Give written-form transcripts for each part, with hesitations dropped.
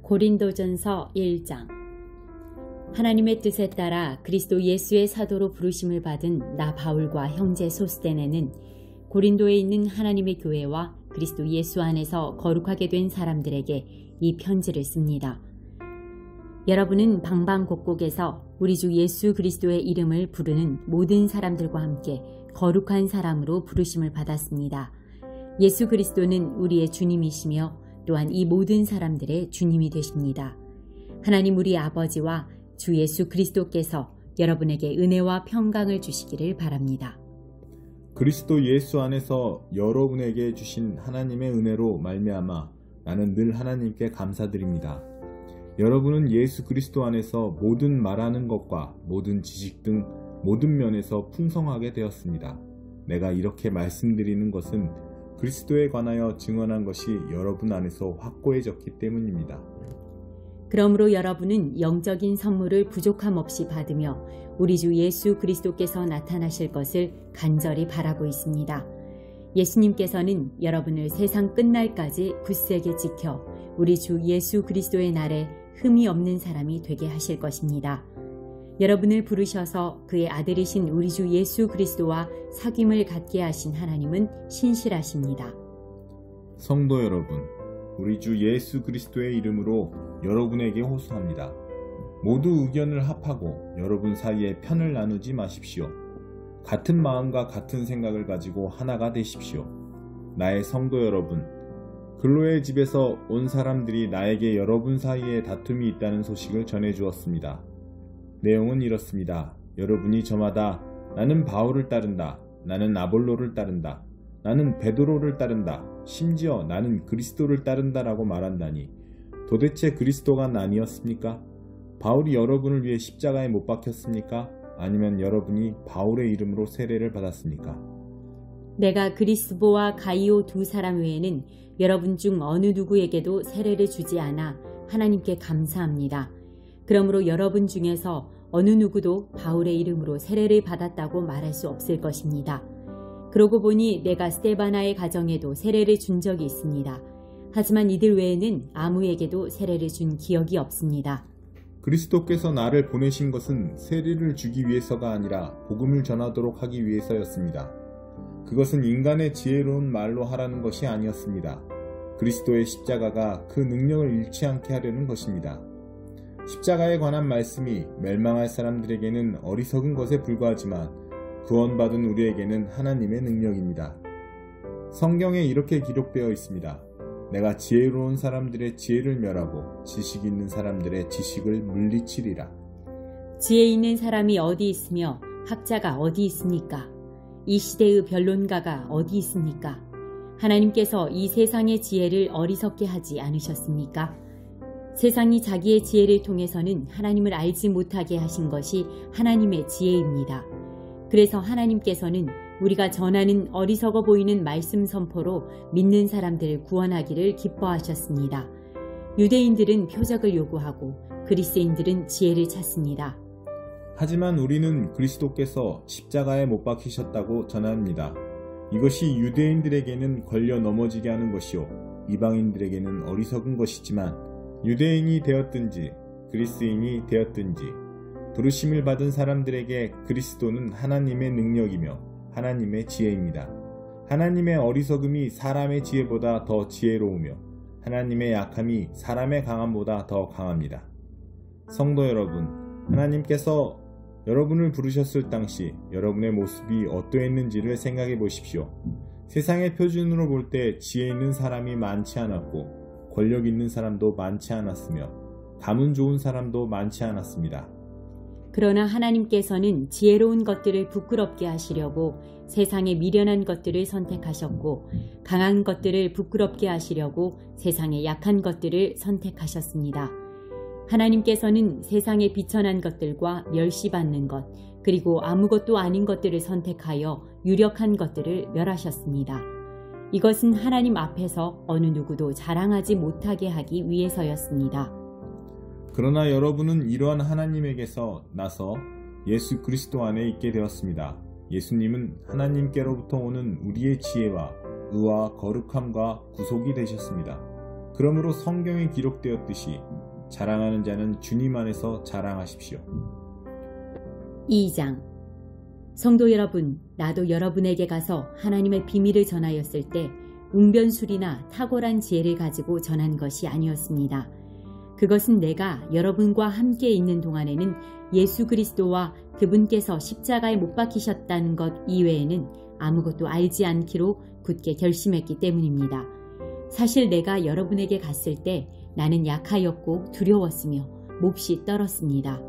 고린도전서 1장. 하나님의 뜻에 따라 그리스도 예수의 사도로 부르심을 받은 나 바울과 형제 소스데네는 고린도에 있는 하나님의 교회와 그리스도 예수 안에서 거룩하게 된 사람들에게 이 편지를 씁니다. 여러분은 방방곡곡에서 우리 주 예수 그리스도의 이름을 부르는 모든 사람들과 함께 거룩한 사람으로 부르심을 받았습니다. 예수 그리스도는 우리의 주님이시며 또한 이 모든 사람들의 주님이 되십니다. 하나님 우리 아버지와 주 예수 그리스도께서 여러분에게 은혜와 평강을 주시기를 바랍니다. 그리스도 예수 안에서 여러분에게 주신 하나님의 은혜로 말미암아 나는 늘 하나님께 감사드립니다. 여러분은 예수 그리스도 안에서 모든 말하는 것과 모든 지식 등 모든 면에서 풍성하게 되었습니다. 내가 이렇게 말씀드리는 것은 그리스도에 관하여 증언한 것이 여러분 안에서 확고해졌기 때문입니다. 그러므로 여러분은 영적인 선물을 부족함 없이 받으며 우리 주 예수 그리스도께서 나타나실 것을 간절히 바라고 있습니다. 예수님께서는 여러분을 세상 끝날까지 굳세게 지켜 우리 주 예수 그리스도의 날에 흠이 없는 사람이 되게 하실 것입니다. 여러분을 부르셔서 그의 아들이신 우리 주 예수 그리스도와 사귐을 갖게 하신 하나님은 신실하십니다. 성도 여러분, 우리 주 예수 그리스도의 이름으로 여러분에게 호소합니다. 모두 의견을 합하고 여러분 사이에 편을 나누지 마십시오. 같은 마음과 같은 생각을 가지고 하나가 되십시오. 나의 성도 여러분, 글로의 집에서 온 사람들이 나에게 여러분 사이에 다툼이 있다는 소식을 전해주었습니다. 내용은 이렇습니다. 여러분이 저마다 나는 바울을 따른다, 나는 아볼로를 따른다, 나는 베드로를 따른다, 심지어 나는 그리스도를 따른다 라고 말한다니 도대체 그리스도가 아니었습니까? 바울이 여러분을 위해 십자가에 못 박혔습니까? 아니면 여러분이 바울의 이름으로 세례를 받았습니까? 내가 그리스보와 가이오 두 사람 외에는 여러분 중 어느 누구에게도 세례를 주지 않아 하나님께 감사합니다. 그러므로 여러분 중에서 어느 누구도 바울의 이름으로 세례를 받았다고 말할 수 없을 것입니다. 그러고 보니 내가 스데바나의 가정에도 세례를 준 적이 있습니다. 하지만 이들 외에는 아무에게도 세례를 준 기억이 없습니다. 그리스도께서 나를 보내신 것은 세례를 주기 위해서가 아니라 복음을 전하도록 하기 위해서였습니다. 그것은 인간의 지혜로운 말로 하라는 것이 아니었습니다. 그리스도의 십자가가 그 능력을 잃지 않게 하려는 것입니다. 십자가에 관한 말씀이 멸망할 사람들에게는 어리석은 것에 불과하지만 구원받은 우리에게는 하나님의 능력입니다. 성경에 이렇게 기록되어 있습니다. 내가 지혜로운 사람들의 지혜를 멸하고 지식 있는 사람들의 지식을 물리치리라. 지혜 있는 사람이 어디 있으며 학자가 어디 있습니까? 이 시대의 변론가가 어디 있습니까? 하나님께서 이 세상의 지혜를 어리석게 하지 않으셨습니까? 세상이 자기의 지혜를 통해서는 하나님을 알지 못하게 하신 것이 하나님의 지혜입니다. 그래서 하나님께서는 우리가 전하는 어리석어 보이는 말씀 선포로 믿는 사람들을 구원하기를 기뻐하셨습니다. 유대인들은 표적을 요구하고 그리스인들은 지혜를 찾습니다. 하지만 우리는 그리스도께서 십자가에 못 박히셨다고 전합니다. 이것이 유대인들에게는 걸려 넘어지게 하는 것이요 이방인들에게는 어리석은 것이지만 유대인이 되었든지 그리스인이 되었든지 부르심을 받은 사람들에게 그리스도는 하나님의 능력이며 하나님의 지혜입니다. 하나님의 어리석음이 사람의 지혜보다 더 지혜로우며 하나님의 약함이 사람의 강함보다 더 강합니다. 성도 여러분, 하나님께서 여러분을 부르셨을 당시 여러분의 모습이 어떠했는지를 생각해 보십시오. 세상의 표준으로 볼 때 지혜 있는 사람이 많지 않았고 권력 있는 사람도 많지 않았으며 가문 좋은 사람도 많지 않았습니다. 그러나 하나님께서는 지혜로운 것들을 부끄럽게 하시려고 세상의 미련한 것들을 선택하셨고 강한 것들을 부끄럽게 하시려고 세상의 약한 것들을 선택하셨습니다. 하나님께서는 세상의 비천한 것들과 멸시받는 것 그리고 아무것도 아닌 것들을 선택하여 유력한 것들을 멸하셨습니다. 이것은 하나님 앞에서 어느 누구도 자랑하지 못하게 하기 위해서였습니다. 그러나 여러분은 이러한 하나님에게서 나서 예수 그리스도 안에 있게 되었습니다. 예수님은 하나님께로부터 오는 우리의 지혜와 의와 거룩함과 구속이 되셨습니다. 그러므로 성경에 기록되었듯이 자랑하는 자는 주님 안에서 자랑하십시오. 2장. 성도 여러분, 나도 여러분에게 가서 하나님의 비밀을 전하였을 때 웅변술이나 탁월한 지혜를 가지고 전한 것이 아니었습니다. 그것은 내가 여러분과 함께 있는 동안에는 예수 그리스도와 그분께서 십자가에 못 박히셨다는 것 이외에는 아무것도 알지 않기로 굳게 결심했기 때문입니다. 사실 내가 여러분에게 갔을 때 나는 약하였고 두려웠으며 몹시 떨었습니다.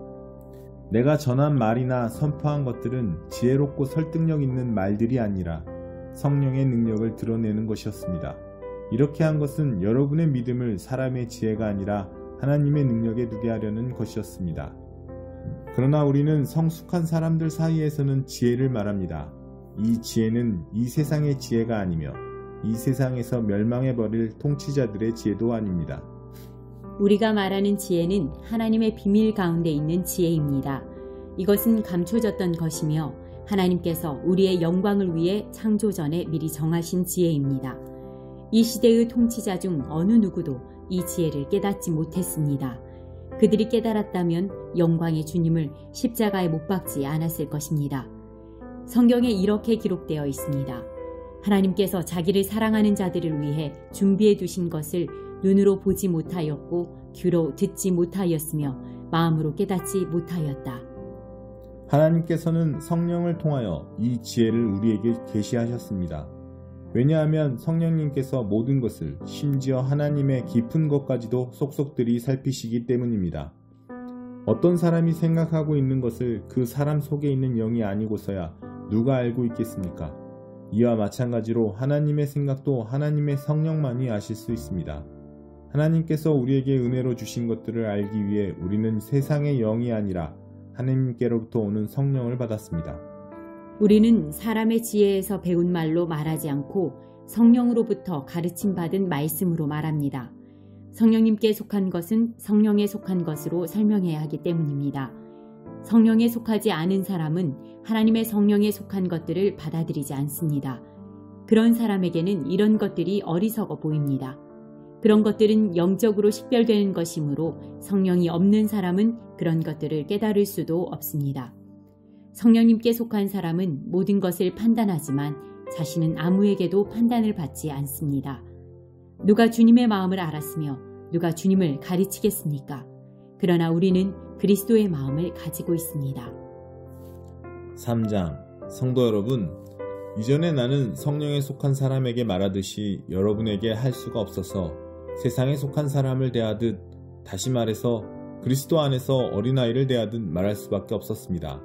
내가 전한 말이나 선포한 것들은 지혜롭고 설득력 있는 말들이 아니라 성령의 능력을 드러내는 것이었습니다. 이렇게 한 것은 여러분의 믿음을 사람의 지혜가 아니라 하나님의 능력에 두게 하려는 것이었습니다. 그러나 우리는 성숙한 사람들 사이에서는 지혜를 말합니다. 이 지혜는 이 세상의 지혜가 아니며 이 세상에서 멸망해버릴 통치자들의 지혜도 아닙니다. 우리가 말하는 지혜는 하나님의 비밀 가운데 있는 지혜입니다. 이것은 감춰졌던 것이며 하나님께서 우리의 영광을 위해 창조 전에 미리 정하신 지혜입니다. 이 시대의 통치자 중 어느 누구도 이 지혜를 깨닫지 못했습니다. 그들이 깨달았다면 영광의 주님을 십자가에 못 박지 않았을 것입니다. 성경에 이렇게 기록되어 있습니다. 하나님께서 자기를 사랑하는 자들을 위해 준비해 두신 것을 눈으로 보지 못하였고 귀로 듣지 못하였으며 마음으로 깨닫지 못하였다. 하나님께서는 성령을 통하여 이 지혜를 우리에게 계시하셨습니다. 왜냐하면 성령님께서 모든 것을 심지어 하나님의 깊은 것까지도 속속들이 살피시기 때문입니다. 어떤 사람이 생각하고 있는 것을 그 사람 속에 있는 영이 아니고서야 누가 알고 있겠습니까? 이와 마찬가지로 하나님의 생각도 하나님의 성령만이 아실 수 있습니다. 하나님께서 우리에게 은혜로 주신 것들을 알기 위해 우리는 세상의 영이 아니라 하나님께로부터 오는 성령을 받았습니다. 우리는 사람의 지혜에서 배운 말로 말하지 않고 성령으로부터 가르침 받은 말씀으로 말합니다. 성령님께 속한 것은 성령에 속한 것으로 설명해야 하기 때문입니다. 성령에 속하지 않은 사람은 하나님의 성령에 속한 것들을 받아들이지 않습니다. 그런 사람에게는 이런 것들이 어리석어 보입니다. 그런 것들은 영적으로 식별되는 것이므로 성령이 없는 사람은 그런 것들을 깨달을 수도 없습니다. 성령님께 속한 사람은 모든 것을 판단하지만 자신은 아무에게도 판단을 받지 않습니다. 누가 주님의 마음을 알았으며 누가 주님을 가르치겠습니까? 그러나 우리는 그리스도의 마음을 가지고 있습니다. 3장. 성도 여러분, 이전에 나는 성령에 속한 사람에게 말하듯이 여러분에게 할 수가 없어서 세상에 속한 사람을 대하듯, 다시 말해서 그리스도 안에서 어린아이를 대하듯 말할 수밖에 없었습니다.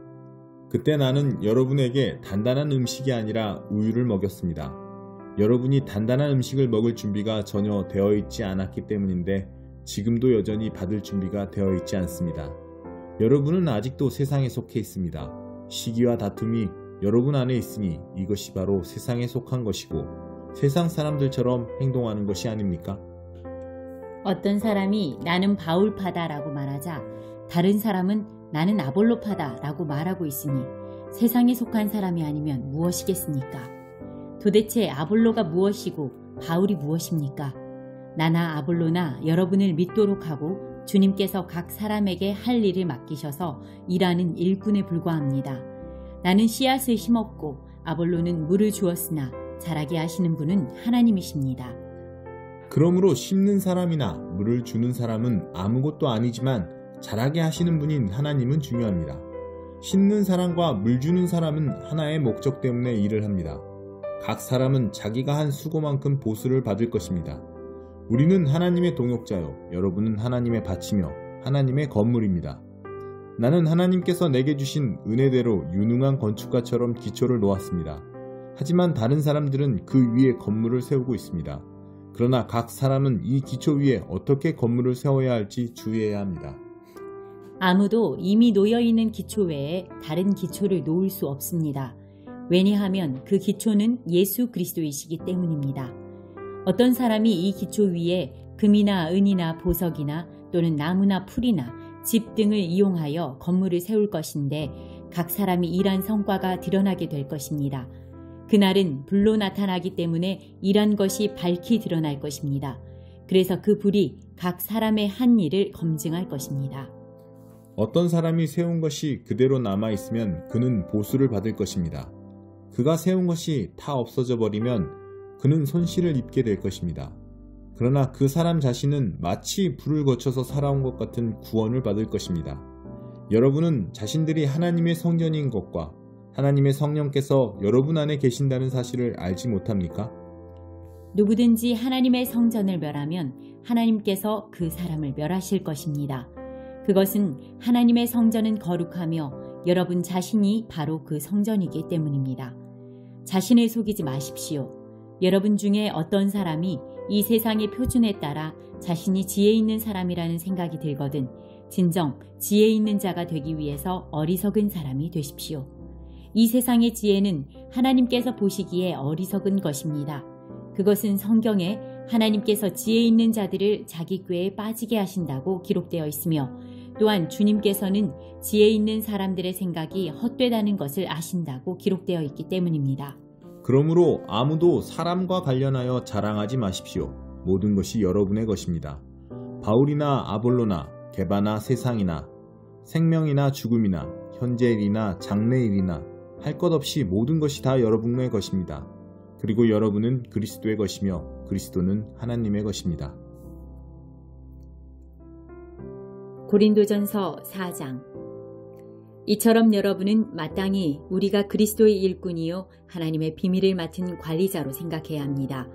그때 나는 여러분에게 단단한 음식이 아니라 우유를 먹였습니다. 여러분이 단단한 음식을 먹을 준비가 전혀 되어 있지 않았기 때문인데 지금도 여전히 받을 준비가 되어 있지 않습니다. 여러분은 아직도 세상에 속해 있습니다. 시기와 다툼이 여러분 안에 있으니 이것이 바로 세상에 속한 것이고 세상 사람들처럼 행동하는 것이 아닙니까? 어떤 사람이 나는 바울파다라고 말하자 다른 사람은 나는 아볼로파다라고 말하고 있으니 세상에 속한 사람이 아니면 무엇이겠습니까? 도대체 아볼로가 무엇이고 바울이 무엇입니까? 나나 아볼로나 여러분을 믿도록 하고 주님께서 각 사람에게 할 일을 맡기셔서 일하는 일꾼에 불과합니다. 나는 씨앗을 심었고 아볼로는 물을 주었으나 자라게 하시는 분은 하나님이십니다. 그러므로 심는 사람이나 물을 주는 사람은 아무것도 아니지만 자라게 하시는 분인 하나님은 중요합니다. 심는 사람과 물 주는 사람은 하나의 목적 때문에 일을 합니다. 각 사람은 자기가 한 수고만큼 보수를 받을 것입니다. 우리는 하나님의 동역자요, 여러분은 하나님의 밭이며 하나님의 건물입니다. 나는 하나님께서 내게 주신 은혜대로 유능한 건축가처럼 기초를 놓았습니다. 하지만 다른 사람들은 그 위에 건물을 세우고 있습니다. 그러나 각 사람은 이 기초 위에 어떻게 건물을 세워야 할지 주의해야 합니다. 아무도 이미 놓여있는 기초 외에 다른 기초를 놓을 수 없습니다. 왜냐하면 그 기초는 예수 그리스도이시기 때문입니다. 어떤 사람이 이 기초 위에 금이나 은이나 보석이나 또는 나무나 풀이나 집 등을 이용하여 건물을 세울 것인데 각 사람이 일한 성과가 드러나게 될 것입니다. 그날은 불로 나타나기 때문에 일한 것이 밝히 드러날 것입니다. 그래서 그 불이 각 사람의 한 일을 검증할 것입니다. 어떤 사람이 세운 것이 그대로 남아있으면 그는 보수를 받을 것입니다. 그가 세운 것이 다 없어져 버리면 그는 손실을 입게 될 것입니다. 그러나 그 사람 자신은 마치 불을 거쳐서 살아온 것 같은 구원을 받을 것입니다. 여러분은 자신들이 하나님의 성전인 것과 하나님의 성령께서 여러분 안에 계신다는 사실을 알지 못합니까? 누구든지 하나님의 성전을 멸하면 하나님께서 그 사람을 멸하실 것입니다. 그것은 하나님의 성전은 거룩하며 여러분 자신이 바로 그 성전이기 때문입니다. 자신을 속이지 마십시오. 여러분 중에 어떤 사람이 이 세상의 표준에 따라 자신이 지혜 있는 사람이라는 생각이 들거든 진정 지혜 있는 자가 되기 위해서 어리석은 사람이 되십시오. 이 세상의 지혜는 하나님께서 보시기에 어리석은 것입니다. 그것은 성경에 하나님께서 지혜 있는 자들을 자기 꾀에 빠지게 하신다고 기록되어 있으며 또한 주님께서는 지혜 있는 사람들의 생각이 헛되다는 것을 아신다고 기록되어 있기 때문입니다. 그러므로 아무도 사람과 관련하여 자랑하지 마십시오. 모든 것이 여러분의 것입니다. 바울이나 아볼로나 게바나 세상이나 생명이나 죽음이나 현재일이나 장래일이나 할 것 없이 모든 것이 다 여러분의 것입니다. 그리고 여러분은 그리스도의 것이며 그리스도는 하나님의 것입니다. 고린도전서 4장. 이처럼 여러분은 마땅히 우리가 그리스도의 일꾼이요 하나님의 비밀을 맡은 관리자로 생각해야 합니다.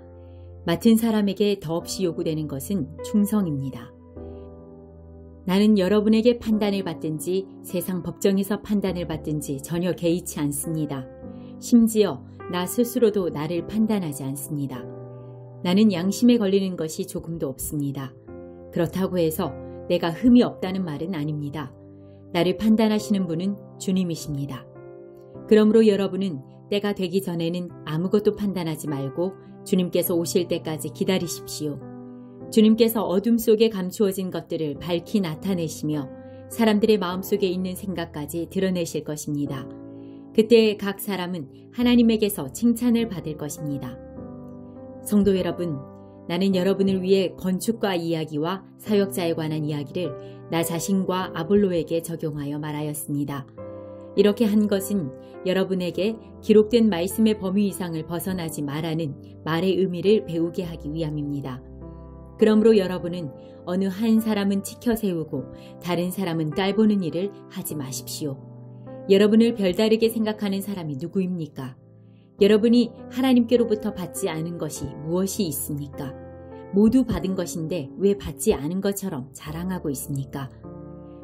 맡은 사람에게 더없이 요구되는 것은 충성입니다. 나는 여러분에게 판단을 받든지 세상 법정에서 판단을 받든지 전혀 개의치 않습니다. 심지어 나 스스로도 나를 판단하지 않습니다. 나는 양심에 걸리는 것이 조금도 없습니다. 그렇다고 해서 내가 흠이 없다는 말은 아닙니다. 나를 판단하시는 분은 주님이십니다. 그러므로 여러분은 때가 되기 전에는 아무것도 판단하지 말고 주님께서 오실 때까지 기다리십시오. 주님께서 어둠 속에 감추어진 것들을 밝히 나타내시며 사람들의 마음속에 있는 생각까지 드러내실 것입니다. 그때 각 사람은 하나님에게서 칭찬을 받을 것입니다. 성도 여러분, 나는 여러분을 위해 건축과 이야기와 사역자에 관한 이야기를 나 자신과 아볼로에게 적용하여 말하였습니다. 이렇게 한 것은 여러분에게 기록된 말씀의 범위 이상을 벗어나지 말라는 말의 의미를 배우게 하기 위함입니다. 그러므로 여러분은 어느 한 사람은 치켜 세우고 다른 사람은 깔보는 일을 하지 마십시오. 여러분을 별다르게 생각하는 사람이 누구입니까? 여러분이 하나님께로부터 받지 않은 것이 무엇이 있습니까? 모두 받은 것인데 왜 받지 않은 것처럼 자랑하고 있습니까?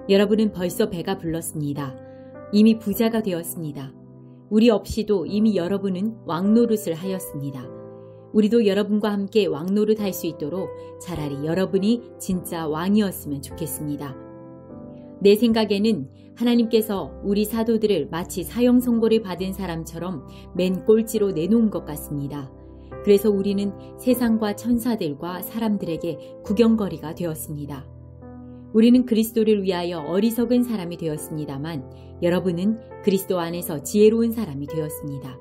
여러분은 벌써 배가 불렀습니다. 이미 부자가 되었습니다. 우리 없이도 이미 여러분은 왕노릇을 하였습니다. 우리도 여러분과 함께 왕노릇 할 수 있도록 차라리 여러분이 진짜 왕이었으면 좋겠습니다. 내 생각에는 하나님께서 우리 사도들을 마치 사형 선고를 받은 사람처럼 맨 꼴찌로 내놓은 것 같습니다. 그래서 우리는 세상과 천사들과 사람들에게 구경거리가 되었습니다. 우리는 그리스도를 위하여 어리석은 사람이 되었습니다만 여러분은 그리스도 안에서 지혜로운 사람이 되었습니다.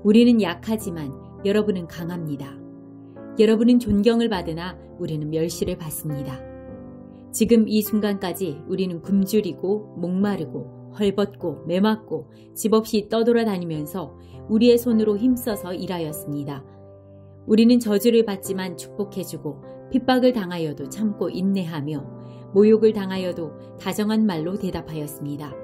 우리는 약하지만 여러분은 강합니다. 여러분은 존경을 받으나 우리는 멸시를 받습니다. 지금 이 순간까지 우리는 굶주리고 목마르고 헐벗고 매맞고 집 없이 떠돌아다니면서 우리의 손으로 힘써서 일하였습니다. 우리는 저주를 받지만 축복해주고 핍박을 당하여도 참고 인내하며 모욕을 당하여도 다정한 말로 대답하였습니다.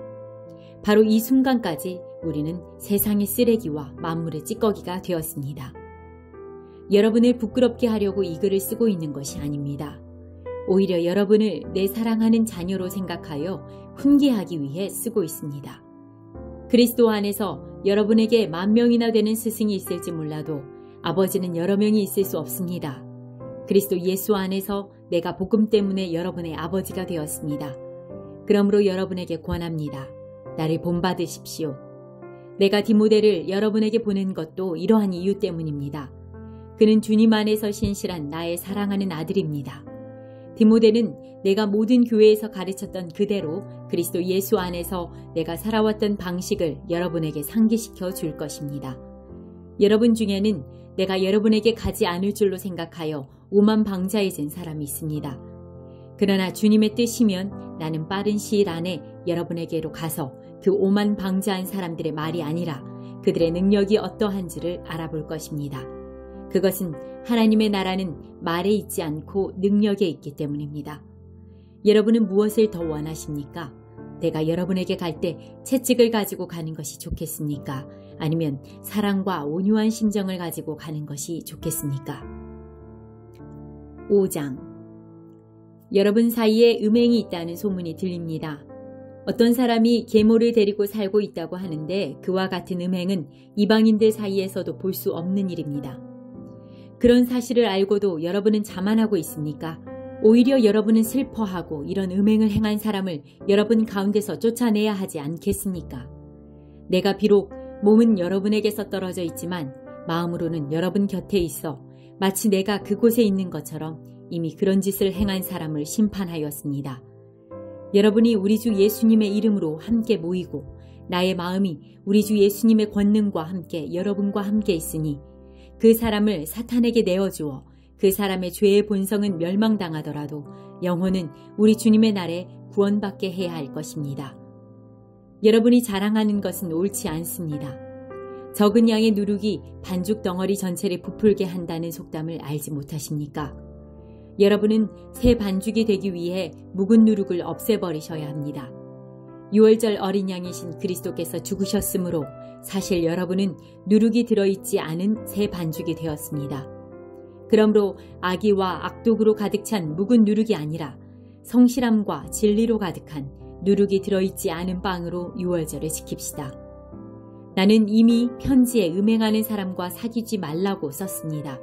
바로 이 순간까지 우리는 세상의 쓰레기와 만물의 찌꺼기가 되었습니다. 여러분을 부끄럽게 하려고 이 글을 쓰고 있는 것이 아닙니다. 오히려 여러분을 내 사랑하는 자녀로 생각하여 훈계하기 위해 쓰고 있습니다. 그리스도 안에서 여러분에게 10,000명이나 되는 스승이 있을지 몰라도 아버지는 여러 명이 있을 수 없습니다. 그리스도 예수 안에서 내가 복음 때문에 여러분의 아버지가 되었습니다. 그러므로 여러분에게 권합니다. 나를 본받으십시오. 내가 디모데를 여러분에게 보낸 것도 이러한 이유 때문입니다. 그는 주님 안에서 신실한 나의 사랑하는 아들입니다. 디모데는 내가 모든 교회에서 가르쳤던 그대로 그리스도 예수 안에서 내가 살아왔던 방식을 여러분에게 상기시켜 줄 것입니다. 여러분 중에는 내가 여러분에게 가지 않을 줄로 생각하여 오만 방자해진 사람이 있습니다. 그러나 주님의 뜻이면 나는 빠른 시일 안에 여러분에게로 가서 그 오만 방자한 사람들의 말이 아니라 그들의 능력이 어떠한지를 알아볼 것입니다. 그것은 하나님의 나라는 말에 있지 않고 능력에 있기 때문입니다. 여러분은 무엇을 더 원하십니까? 내가 여러분에게 갈 때 채찍을 가지고 가는 것이 좋겠습니까? 아니면 사랑과 온유한 심정을 가지고 가는 것이 좋겠습니까? 5장. 여러분 사이에 음행이 있다는 소문이 들립니다. 어떤 사람이 계모를 데리고 살고 있다고 하는데 그와 같은 음행은 이방인들 사이에서도 볼 수 없는 일입니다. 그런 사실을 알고도 여러분은 자만하고 있습니까? 오히려 여러분은 슬퍼하고 이런 음행을 행한 사람을 여러분 가운데서 쫓아내야 하지 않겠습니까? 내가 비록 몸은 여러분에게서 떨어져 있지만 마음으로는 여러분 곁에 있어 마치 내가 그곳에 있는 것처럼 이미 그런 짓을 행한 사람을 심판하였습니다. 여러분이 우리 주 예수님의 이름으로 함께 모이고 나의 마음이 우리 주 예수님의 권능과 함께 여러분과 함께 있으니 그 사람을 사탄에게 내어주어 그 사람의 죄의 본성은 멸망당하더라도 영혼은 우리 주님의 날에 구원받게 해야 할 것입니다. 여러분이 자랑하는 것은 옳지 않습니다. 적은 양의 누룩이 반죽 덩어리 전체를 부풀게 한다는 속담을 알지 못하십니까? 여러분은 새 반죽이 되기 위해 묵은 누룩을 없애버리셔야 합니다. 6월절 어린 양이신 그리스도께서 죽으셨으므로 사실 여러분은 누룩이 들어있지 않은 새 반죽이 되었습니다. 그러므로 악의와 악독으로 가득 찬 묵은 누룩이 아니라 성실함과 진리로 가득한 누룩이 들어있지 않은 빵으로 6월절을 지킵시다. 나는 이미 편지에 음행하는 사람과 사귀지 말라고 썼습니다.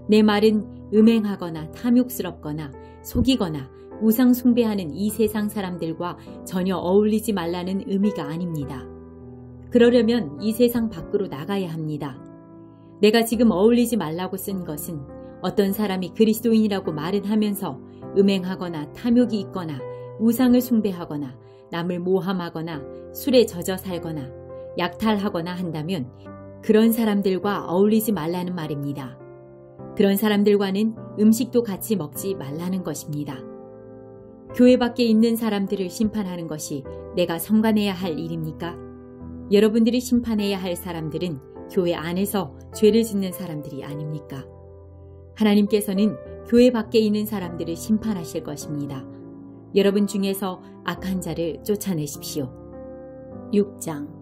내 말은 음행하거나 탐욕스럽거나 속이거나 우상 숭배하는 이 세상 사람들과 전혀 어울리지 말라는 의미가 아닙니다. 그러려면 이 세상 밖으로 나가야 합니다. 내가 지금 어울리지 말라고 쓴 것은 어떤 사람이 그리스도인이라고 말은 하면서 음행하거나 탐욕이 있거나 우상을 숭배하거나 남을 모함하거나 술에 젖어 살거나 약탈하거나 한다면 그런 사람들과 어울리지 말라는 말입니다. 그런 사람들과는 음식도 같이 먹지 말라는 것입니다. 교회 밖에 있는 사람들을 심판하는 것이 내가 성관해야 할 일입니까? 여러분들이 심판해야 할 사람들은 교회 안에서 죄를 짓는 사람들이 아닙니까? 하나님께서는 교회 밖에 있는 사람들을 심판하실 것입니다. 여러분 중에서 악한 자를 쫓아내십시오. 6장.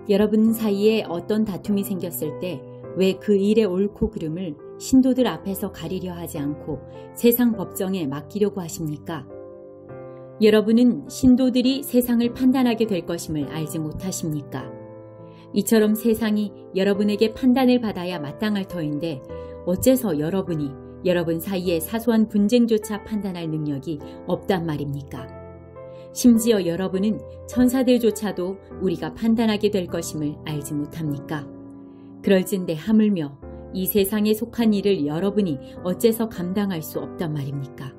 여러분 사이에 어떤 다툼이 생겼을 때 왜 그 일의 옳고 그름을 신도들 앞에서 가리려 하지 않고 세상 법정에 맡기려고 하십니까? 여러분은 신도들이 세상을 판단하게 될 것임을 알지 못하십니까? 이처럼 세상이 여러분에게 판단을 받아야 마땅할 터인데 어째서 여러분이 여러분 사이의 사소한 분쟁조차 판단할 능력이 없단 말입니까? 심지어 여러분은 천사들조차도 우리가 판단하게 될 것임을 알지 못합니까? 그럴진데 하물며 이 세상에 속한 일을 여러분이 어째서 감당할 수 없단 말입니까?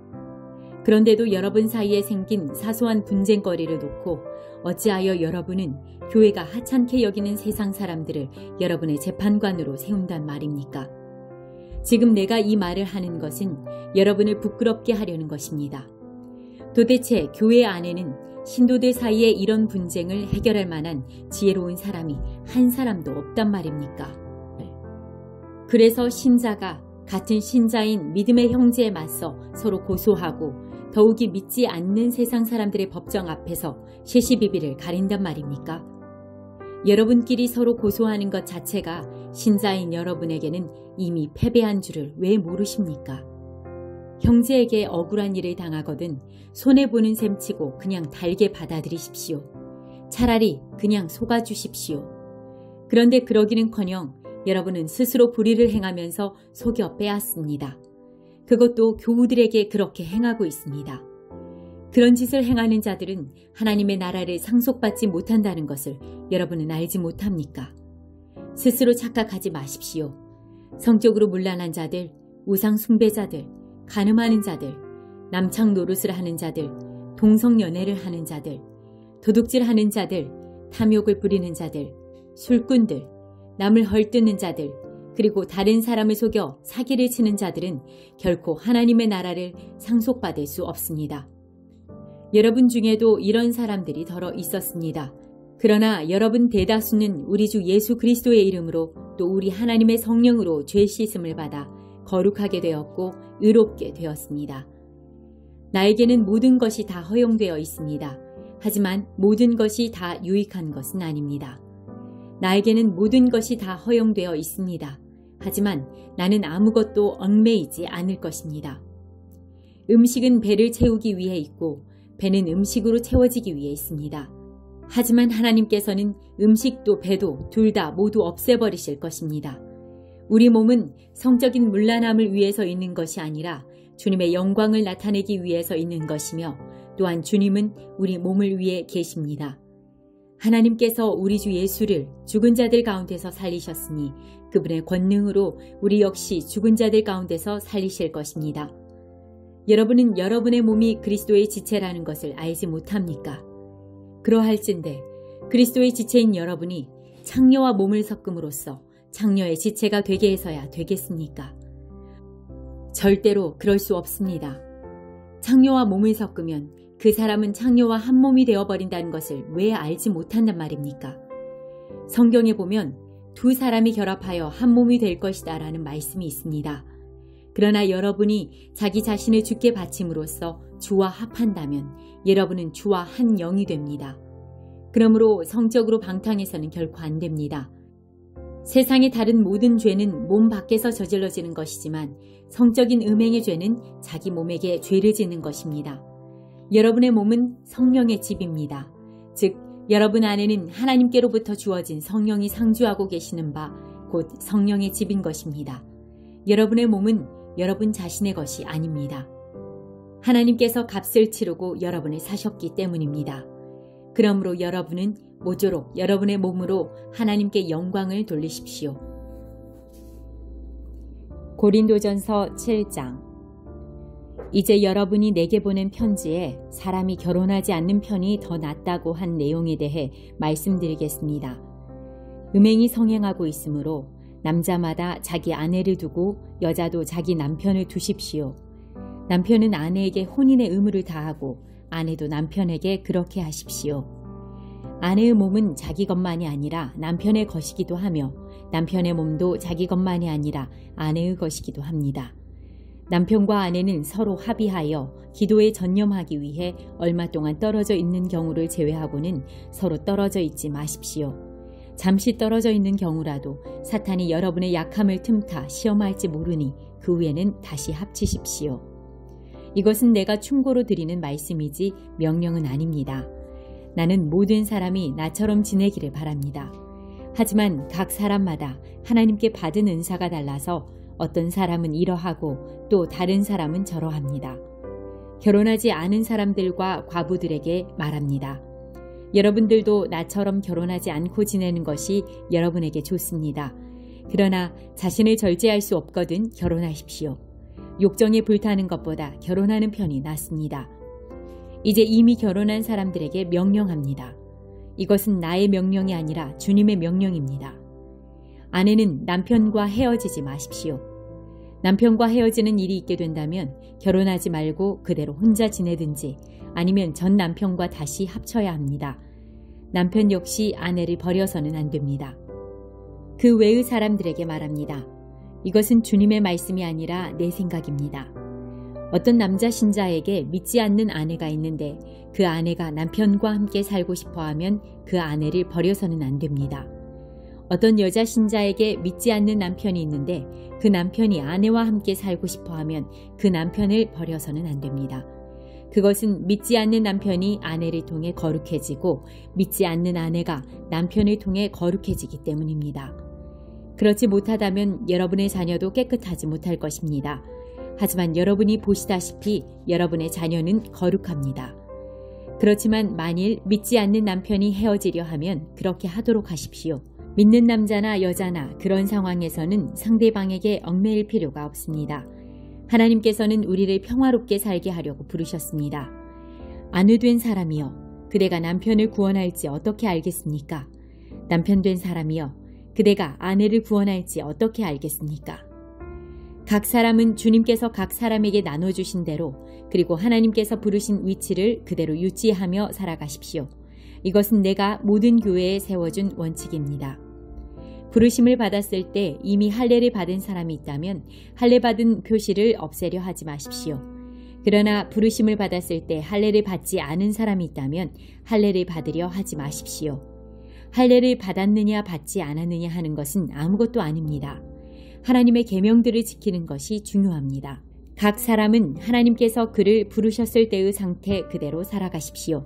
그런데도 여러분 사이에 생긴 사소한 분쟁거리를 놓고 어찌하여 여러분은 교회가 하찮게 여기는 세상 사람들을 여러분의 재판관으로 세운단 말입니까? 지금 내가 이 말을 하는 것은 여러분을 부끄럽게 하려는 것입니다. 도대체 교회 안에는 신도들 사이에 이런 분쟁을 해결할 만한 지혜로운 사람이 한 사람도 없단 말입니까? 그래서 신자가 같은 신자인 믿음의 형제에 맞서 서로 고소하고 더욱이 믿지 않는 세상 사람들의 법정 앞에서 시시비비를 가린단 말입니까? 여러분끼리 서로 고소하는 것 자체가 신자인 여러분에게는 이미 패배한 줄을 왜 모르십니까? 형제에게 억울한 일을 당하거든 손해보는 셈치고 그냥 달게 받아들이십시오. 차라리 그냥 속아주십시오. 그런데 그러기는커녕 여러분은 스스로 불의를 행하면서 속여 빼앗습니다. 그것도 교우들에게 그렇게 행하고 있습니다. 그런 짓을 행하는 자들은 하나님의 나라를 상속받지 못한다는 것을 여러분은 알지 못합니까? 스스로 착각하지 마십시오. 성적으로 문란한 자들, 우상 숭배자들, 간음하는 자들, 남창 노릇을 하는 자들, 동성연애를 하는 자들, 도둑질하는 자들, 탐욕을 부리는 자들, 술꾼들, 남을 헐뜯는 자들, 그리고 다른 사람을 속여 사기를 치는 자들은 결코 하나님의 나라를 상속받을 수 없습니다. 여러분 중에도 이런 사람들이 더러 있었습니다. 그러나 여러분 대다수는 우리 주 예수 그리스도의 이름으로 또 우리 하나님의 성령으로 죄 씻음을 받아 거룩하게 되었고 의롭게 되었습니다. 나에게는 모든 것이 다 허용되어 있습니다. 하지만 모든 것이 다 유익한 것은 아닙니다. 나에게는 모든 것이 다 허용되어 있습니다. 하지만 나는 아무것도 얽매이지 않을 것입니다. 음식은 배를 채우기 위해 있고 배는 음식으로 채워지기 위해 있습니다. 하지만 하나님께서는 음식도 배도 둘 다 모두 없애버리실 것입니다. 우리 몸은 성적인 문란함을 위해서 있는 것이 아니라 주님의 영광을 나타내기 위해서 있는 것이며 또한 주님은 우리 몸을 위해 계십니다. 하나님께서 우리 주 예수를 죽은 자들 가운데서 살리셨으니 그분의 권능으로 우리 역시 죽은 자들 가운데서 살리실 것입니다. 여러분은 여러분의 몸이 그리스도의 지체라는 것을 알지 못합니까? 그러할진대 그리스도의 지체인 여러분이 창녀와 몸을 섞음으로써 창녀의 지체가 되게 해서야 되겠습니까? 절대로 그럴 수 없습니다. 창녀와 몸을 섞으면 그 사람은 창녀와 한 몸이 되어버린다는 것을 왜 알지 못한단 말입니까? 성경에 보면 두 사람이 결합하여 한 몸이 될 것이다 라는 말씀이 있습니다. 그러나 여러분이 자기 자신을 주께 바침으로써 주와 합한다면 여러분은 주와 한 영이 됩니다. 그러므로 성적으로 방탕해서는 결코 안 됩니다. 세상의 다른 모든 죄는 몸 밖에서 저질러지는 것이지만 성적인 음행의 죄는 자기 몸에게 죄를 짓는 것입니다. 여러분의 몸은 성령의 집입니다. 즉 여러분 안에는 하나님께로부터 주어진 성령이 상주하고 계시는 바 곧 성령의 집인 것입니다. 여러분의 몸은 여러분 자신의 것이 아닙니다. 하나님께서 값을 치르고 여러분을 사셨기 때문입니다. 그러므로 여러분은 모쪼록 여러분의 몸으로 하나님께 영광을 돌리십시오. 고린도전서 7장. 이제 여러분이 내게 보낸 편지에 사람이 결혼하지 않는 편이 더 낫다고 한 내용에 대해 말씀드리겠습니다. 음행이 성행하고 있으므로 남자마다 자기 아내를 두고 여자도 자기 남편을 두십시오. 남편은 아내에게 혼인의 의무를 다하고 아내도 남편에게 그렇게 하십시오. 아내의 몸은 자기 것만이 아니라 남편의 것이기도 하며 남편의 몸도 자기 것만이 아니라 아내의 것이기도 합니다. 남편과 아내는 서로 합의하여 기도에 전념하기 위해 얼마 동안 떨어져 있는 경우를 제외하고는 서로 떨어져 있지 마십시오. 잠시 떨어져 있는 경우라도 사탄이 여러분의 약함을 틈타 시험할지 모르니 그 후에는 다시 합치십시오. 이것은 내가 충고로 드리는 말씀이지 명령은 아닙니다. 나는 모든 사람이 나처럼 지내기를 바랍니다. 하지만 각 사람마다 하나님께 받은 은사가 달라서 어떤 사람은 이러하고 또 다른 사람은 저러합니다. 결혼하지 않은 사람들과 과부들에게 말합니다. 여러분들도 나처럼 결혼하지 않고 지내는 것이 여러분에게 좋습니다. 그러나 자신을 절제할 수 없거든 결혼하십시오. 욕정에 불타는 것보다 결혼하는 편이 낫습니다. 이제 이미 결혼한 사람들에게 명령합니다. 이것은 나의 명령이 아니라 주님의 명령입니다. 아내는 남편과 헤어지지 마십시오. 남편과 헤어지는 일이 있게 된다면 결혼하지 말고 그대로 혼자 지내든지 아니면 전 남편과 다시 합쳐야 합니다. 남편 역시 아내를 버려서는 안 됩니다. 그 외의 사람들에게 말합니다. 이것은 주님의 말씀이 아니라 내 생각입니다. 어떤 남자 신자에게 믿지 않는 아내가 있는데 그 아내가 남편과 함께 살고 싶어 하면 그 아내를 버려서는 안 됩니다. 어떤 여자 신자에게 믿지 않는 남편이 있는데 그 남편이 아내와 함께 살고 싶어 하면 그 남편을 버려서는 안 됩니다. 그것은 믿지 않는 남편이 아내를 통해 거룩해지고 믿지 않는 아내가 남편을 통해 거룩해지기 때문입니다. 그렇지 못하다면 여러분의 자녀도 깨끗하지 못할 것입니다. 하지만 여러분이 보시다시피 여러분의 자녀는 거룩합니다. 그렇지만 만일 믿지 않는 남편이 헤어지려 하면 그렇게 하도록 하십시오. 믿는 남자나 여자나 그런 상황에서는 상대방에게 얽매일 필요가 없습니다. 하나님께서는 우리를 평화롭게 살게 하려고 부르셨습니다. 아내된 사람이여, 그대가 남편을 구원할지 어떻게 알겠습니까? 남편 된 사람이여, 그대가 아내를 구원할지 어떻게 알겠습니까? 각 사람은 주님께서 각 사람에게 나눠주신 대로 그리고 하나님께서 부르신 위치를 그대로 유지하며 살아가십시오. 이것은 내가 모든 교회에 세워준 원칙입니다. 부르심을 받았을 때 이미 할례를 받은 사람이 있다면 할례 받은 표시를 없애려 하지 마십시오. 그러나 부르심을 받았을 때 할례를 받지 않은 사람이 있다면 할례를 받으려 하지 마십시오. 할례를 받았느냐 받지 않았느냐 하는 것은 아무것도 아닙니다. 하나님의 계명들을 지키는 것이 중요합니다. 각 사람은 하나님께서 그를 부르셨을 때의 상태 그대로 살아가십시오.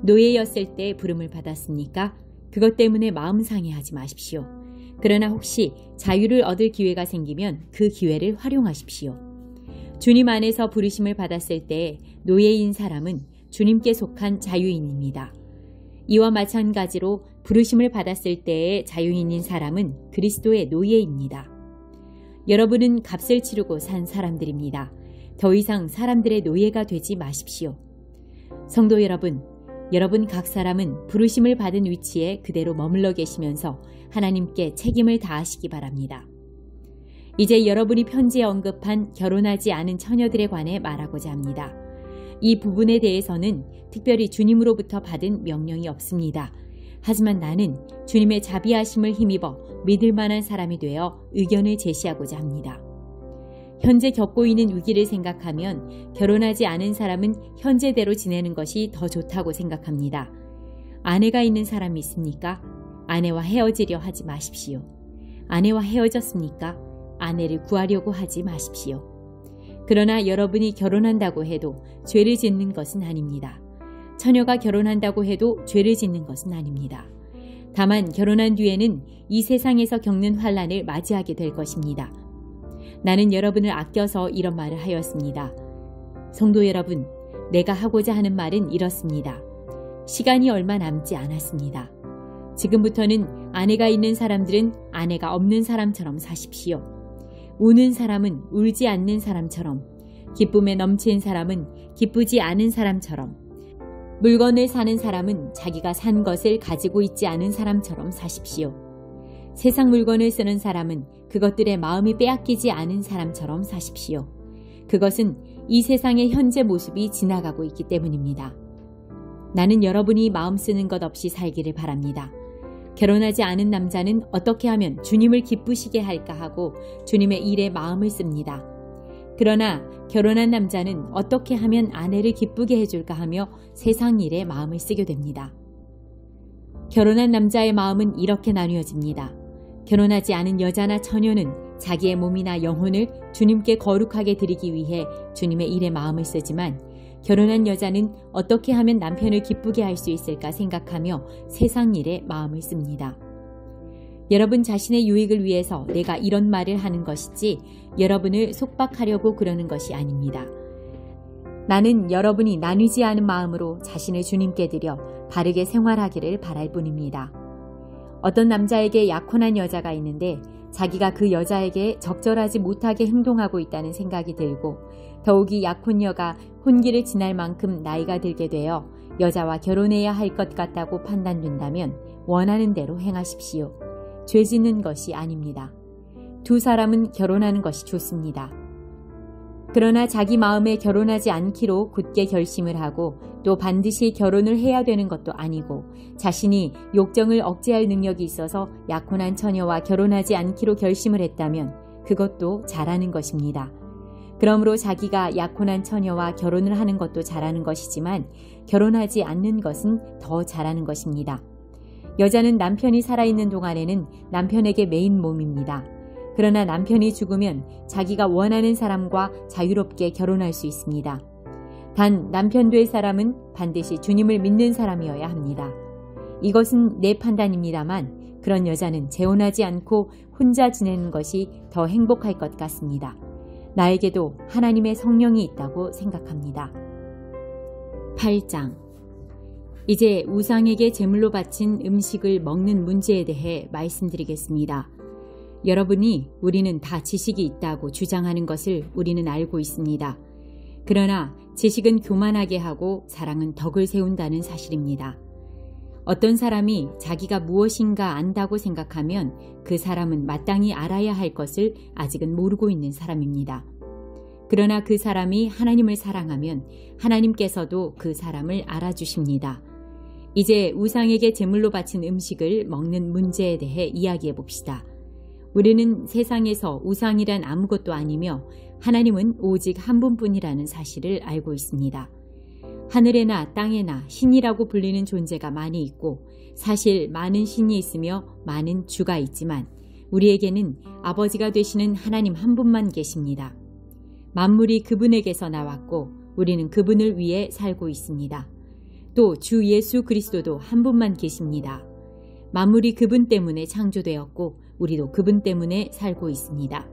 노예였을 때 부름을 받았습니까? 그것 때문에 마음 상해하지 마십시오. 그러나 혹시 자유를 얻을 기회가 생기면 그 기회를 활용하십시오. 주님 안에서 부르심을 받았을 때 노예인 사람은 주님께 속한 자유인입니다. 이와 마찬가지로 부르심을 받았을 때의 자유인인 사람은 그리스도의 노예입니다. 여러분은 값을 치르고 산 사람들입니다. 더 이상 사람들의 노예가 되지 마십시오. 성도 여러분, 여러분 각 사람은 부르심을 받은 위치에 그대로 머물러 계시면서 하나님께 책임을 다하시기 바랍니다. 이제 여러분이 편지에 언급한 결혼하지 않은 처녀들에 관해 말하고자 합니다. 이 부분에 대해서는 특별히 주님으로부터 받은 명령이 없습니다. 하지만 나는 주님의 자비하심을 힘입어 믿을 만한 사람이 되어 의견을 제시하고자 합니다. 현재 겪고 있는 위기를 생각하면 결혼하지 않은 사람은 현재대로 지내는 것이 더 좋다고 생각합니다. 아내가 있는 사람이 있습니까? 아내와 헤어지려 하지 마십시오. 아내와 헤어졌습니까? 아내를 구하려고 하지 마십시오. 그러나 여러분이 결혼한다고 해도 죄를 짓는 것은 아닙니다. 처녀가 결혼한다고 해도 죄를 짓는 것은 아닙니다. 다만 결혼한 뒤에는 이 세상에서 겪는 환난을 맞이하게 될 것입니다. 나는 여러분을 아껴서 이런 말을 하였습니다. 성도 여러분, 내가 하고자 하는 말은 이렇습니다. 시간이 얼마 남지 않았습니다. 지금부터는 아내가 있는 사람들은 아내가 없는 사람처럼 사십시오. 우는 사람은 울지 않는 사람처럼, 기쁨에 넘치는 사람은 기쁘지 않은 사람처럼, 물건을 사는 사람은 자기가 산 것을 가지고 있지 않은 사람처럼 사십시오. 세상 물건을 쓰는 사람은 그것들의 마음이 빼앗기지 않은 사람처럼 사십시오. 그것은 이 세상의 현재 모습이 지나가고 있기 때문입니다. 나는 여러분이 마음 쓰는 것 없이 살기를 바랍니다. 결혼하지 않은 남자는 어떻게 하면 주님을 기쁘시게 할까 하고 주님의 일에 마음을 씁니다. 그러나 결혼한 남자는 어떻게 하면 아내를 기쁘게 해줄까 하며 세상 일에 마음을 쓰게 됩니다. 결혼한 남자의 마음은 이렇게 나뉘어집니다. 결혼하지 않은 여자나 처녀는 자기의 몸이나 영혼을 주님께 거룩하게 드리기 위해 주님의 일에 마음을 쓰지만 결혼한 여자는 어떻게 하면 남편을 기쁘게 할 수 있을까 생각하며 세상 일에 마음을 씁니다. 여러분 자신의 유익을 위해서 내가 이런 말을 하는 것이지 여러분을 속박하려고 그러는 것이 아닙니다. 나는 여러분이 나뉘지 않은 마음으로 자신을 주님께 드려 바르게 생활하기를 바랄 뿐입니다. 어떤 남자에게 약혼한 여자가 있는데 자기가 그 여자에게 적절하지 못하게 행동하고 있다는 생각이 들고 더욱이 약혼녀가 혼기를 지날 만큼 나이가 들게 되어 여자와 결혼해야 할 것 같다고 판단된다면 원하는 대로 행하십시오. 죄 짓는 것이 아닙니다. 두 사람은 결혼하는 것이 좋습니다. 그러나 자기 마음에 결혼하지 않기로 굳게 결심을 하고 또 반드시 결혼을 해야 되는 것도 아니고 자신이 욕정을 억제할 능력이 있어서 약혼한 처녀와 결혼하지 않기로 결심을 했다면 그것도 잘하는 것입니다. 그러므로 자기가 약혼한 처녀와 결혼을 하는 것도 잘하는 것이지만 결혼하지 않는 것은 더 잘하는 것입니다. 여자는 남편이 살아있는 동안에는 남편에게 매인 몸입니다. 그러나 남편이 죽으면 자기가 원하는 사람과 자유롭게 결혼할 수 있습니다. 단 남편 될 사람은 반드시 주님을 믿는 사람이어야 합니다. 이것은 내 판단입니다만 그런 여자는 재혼하지 않고 혼자 지내는 것이 더 행복할 것 같습니다. 나에게도 하나님의 성령이 있다고 생각합니다. 8장. 이제 우상에게 제물로 바친 음식을 먹는 문제에 대해 말씀드리겠습니다. 여러분이 우리는 다 지식이 있다고 주장하는 것을 우리는 알고 있습니다. 그러나 지식은 교만하게 하고 사랑은 덕을 세운다는 사실입니다. 어떤 사람이 자기가 무엇인가 안다고 생각하면 그 사람은 마땅히 알아야 할 것을 아직은 모르고 있는 사람입니다. 그러나 그 사람이 하나님을 사랑하면 하나님께서도 그 사람을 알아주십니다. 이제 우상에게 제물로 바친 음식을 먹는 문제에 대해 이야기해 봅시다. 우리는 세상에서 우상이란 아무것도 아니며 하나님은 오직 한 분뿐이라는 사실을 알고 있습니다. 하늘에나 땅에나 신이라고 불리는 존재가 많이 있고 사실 많은 신이 있으며 많은 주가 있지만 우리에게는 아버지가 되시는 하나님 한 분만 계십니다. 만물이 그분에게서 나왔고 우리는 그분을 위해 살고 있습니다. 또 주 예수 그리스도도 한 분만 계십니다. 만물이 그분 때문에 창조되었고 우리도 그분 때문에 살고 있습니다.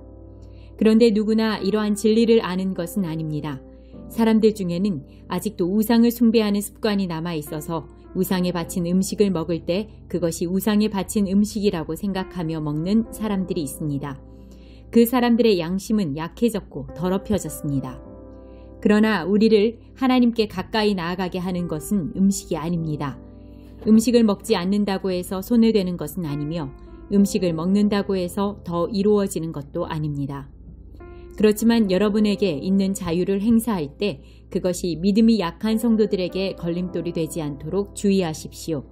그런데 누구나 이러한 진리를 아는 것은 아닙니다. 사람들 중에는 아직도 우상을 숭배하는 습관이 남아 있어서 우상에 바친 음식을 먹을 때 그것이 우상에 바친 음식이라고 생각하며 먹는 사람들이 있습니다. 그 사람들의 양심은 약해졌고 더럽혀졌습니다. 그러나 우리를 하나님께 가까이 나아가게 하는 것은 음식이 아닙니다. 음식을 먹지 않는다고 해서 손해되는 것은 아니며 음식을 먹는다고 해서 더 이루어지는 것도 아닙니다. 그렇지만 여러분에게 있는 자유를 행사할 때 그것이 믿음이 약한 성도들에게 걸림돌이 되지 않도록 주의하십시오.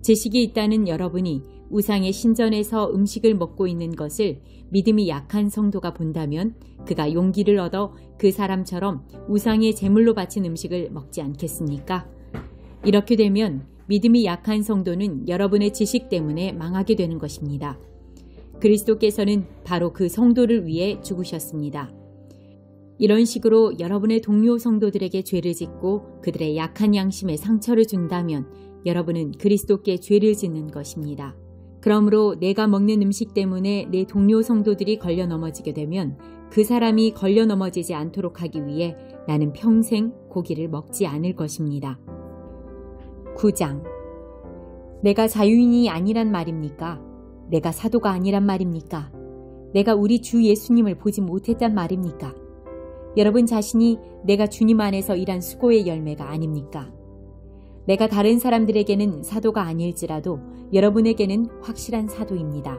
지식이 있다는 여러분이 우상의 신전에서 음식을 먹고 있는 것을 믿음이 약한 성도가 본다면 그가 용기를 얻어 그 사람처럼 우상의 제물로 바친 음식을 먹지 않겠습니까? 이렇게 되면 믿음이 약한 성도는 여러분의 지식 때문에 망하게 되는 것입니다. 그리스도께서는 바로 그 성도를 위해 죽으셨습니다. 이런 식으로 여러분의 동료 성도들에게 죄를 짓고 그들의 약한 양심에 상처를 준다면 여러분은 그리스도께 죄를 짓는 것입니다. 그러므로 내가 먹는 음식 때문에 내 동료 성도들이 걸려 넘어지게 되면 그 사람이 걸려 넘어지지 않도록 하기 위해 나는 평생 고기를 먹지 않을 것입니다. 9장. 내가 자유인이 아니란 말입니까? 내가 사도가 아니란 말입니까? 내가 우리 주 예수님을 보지 못했단 말입니까? 여러분 자신이 내가 주님 안에서 일한 수고의 열매가 아닙니까? 내가 다른 사람들에게는 사도가 아닐지라도 여러분에게는 확실한 사도입니다.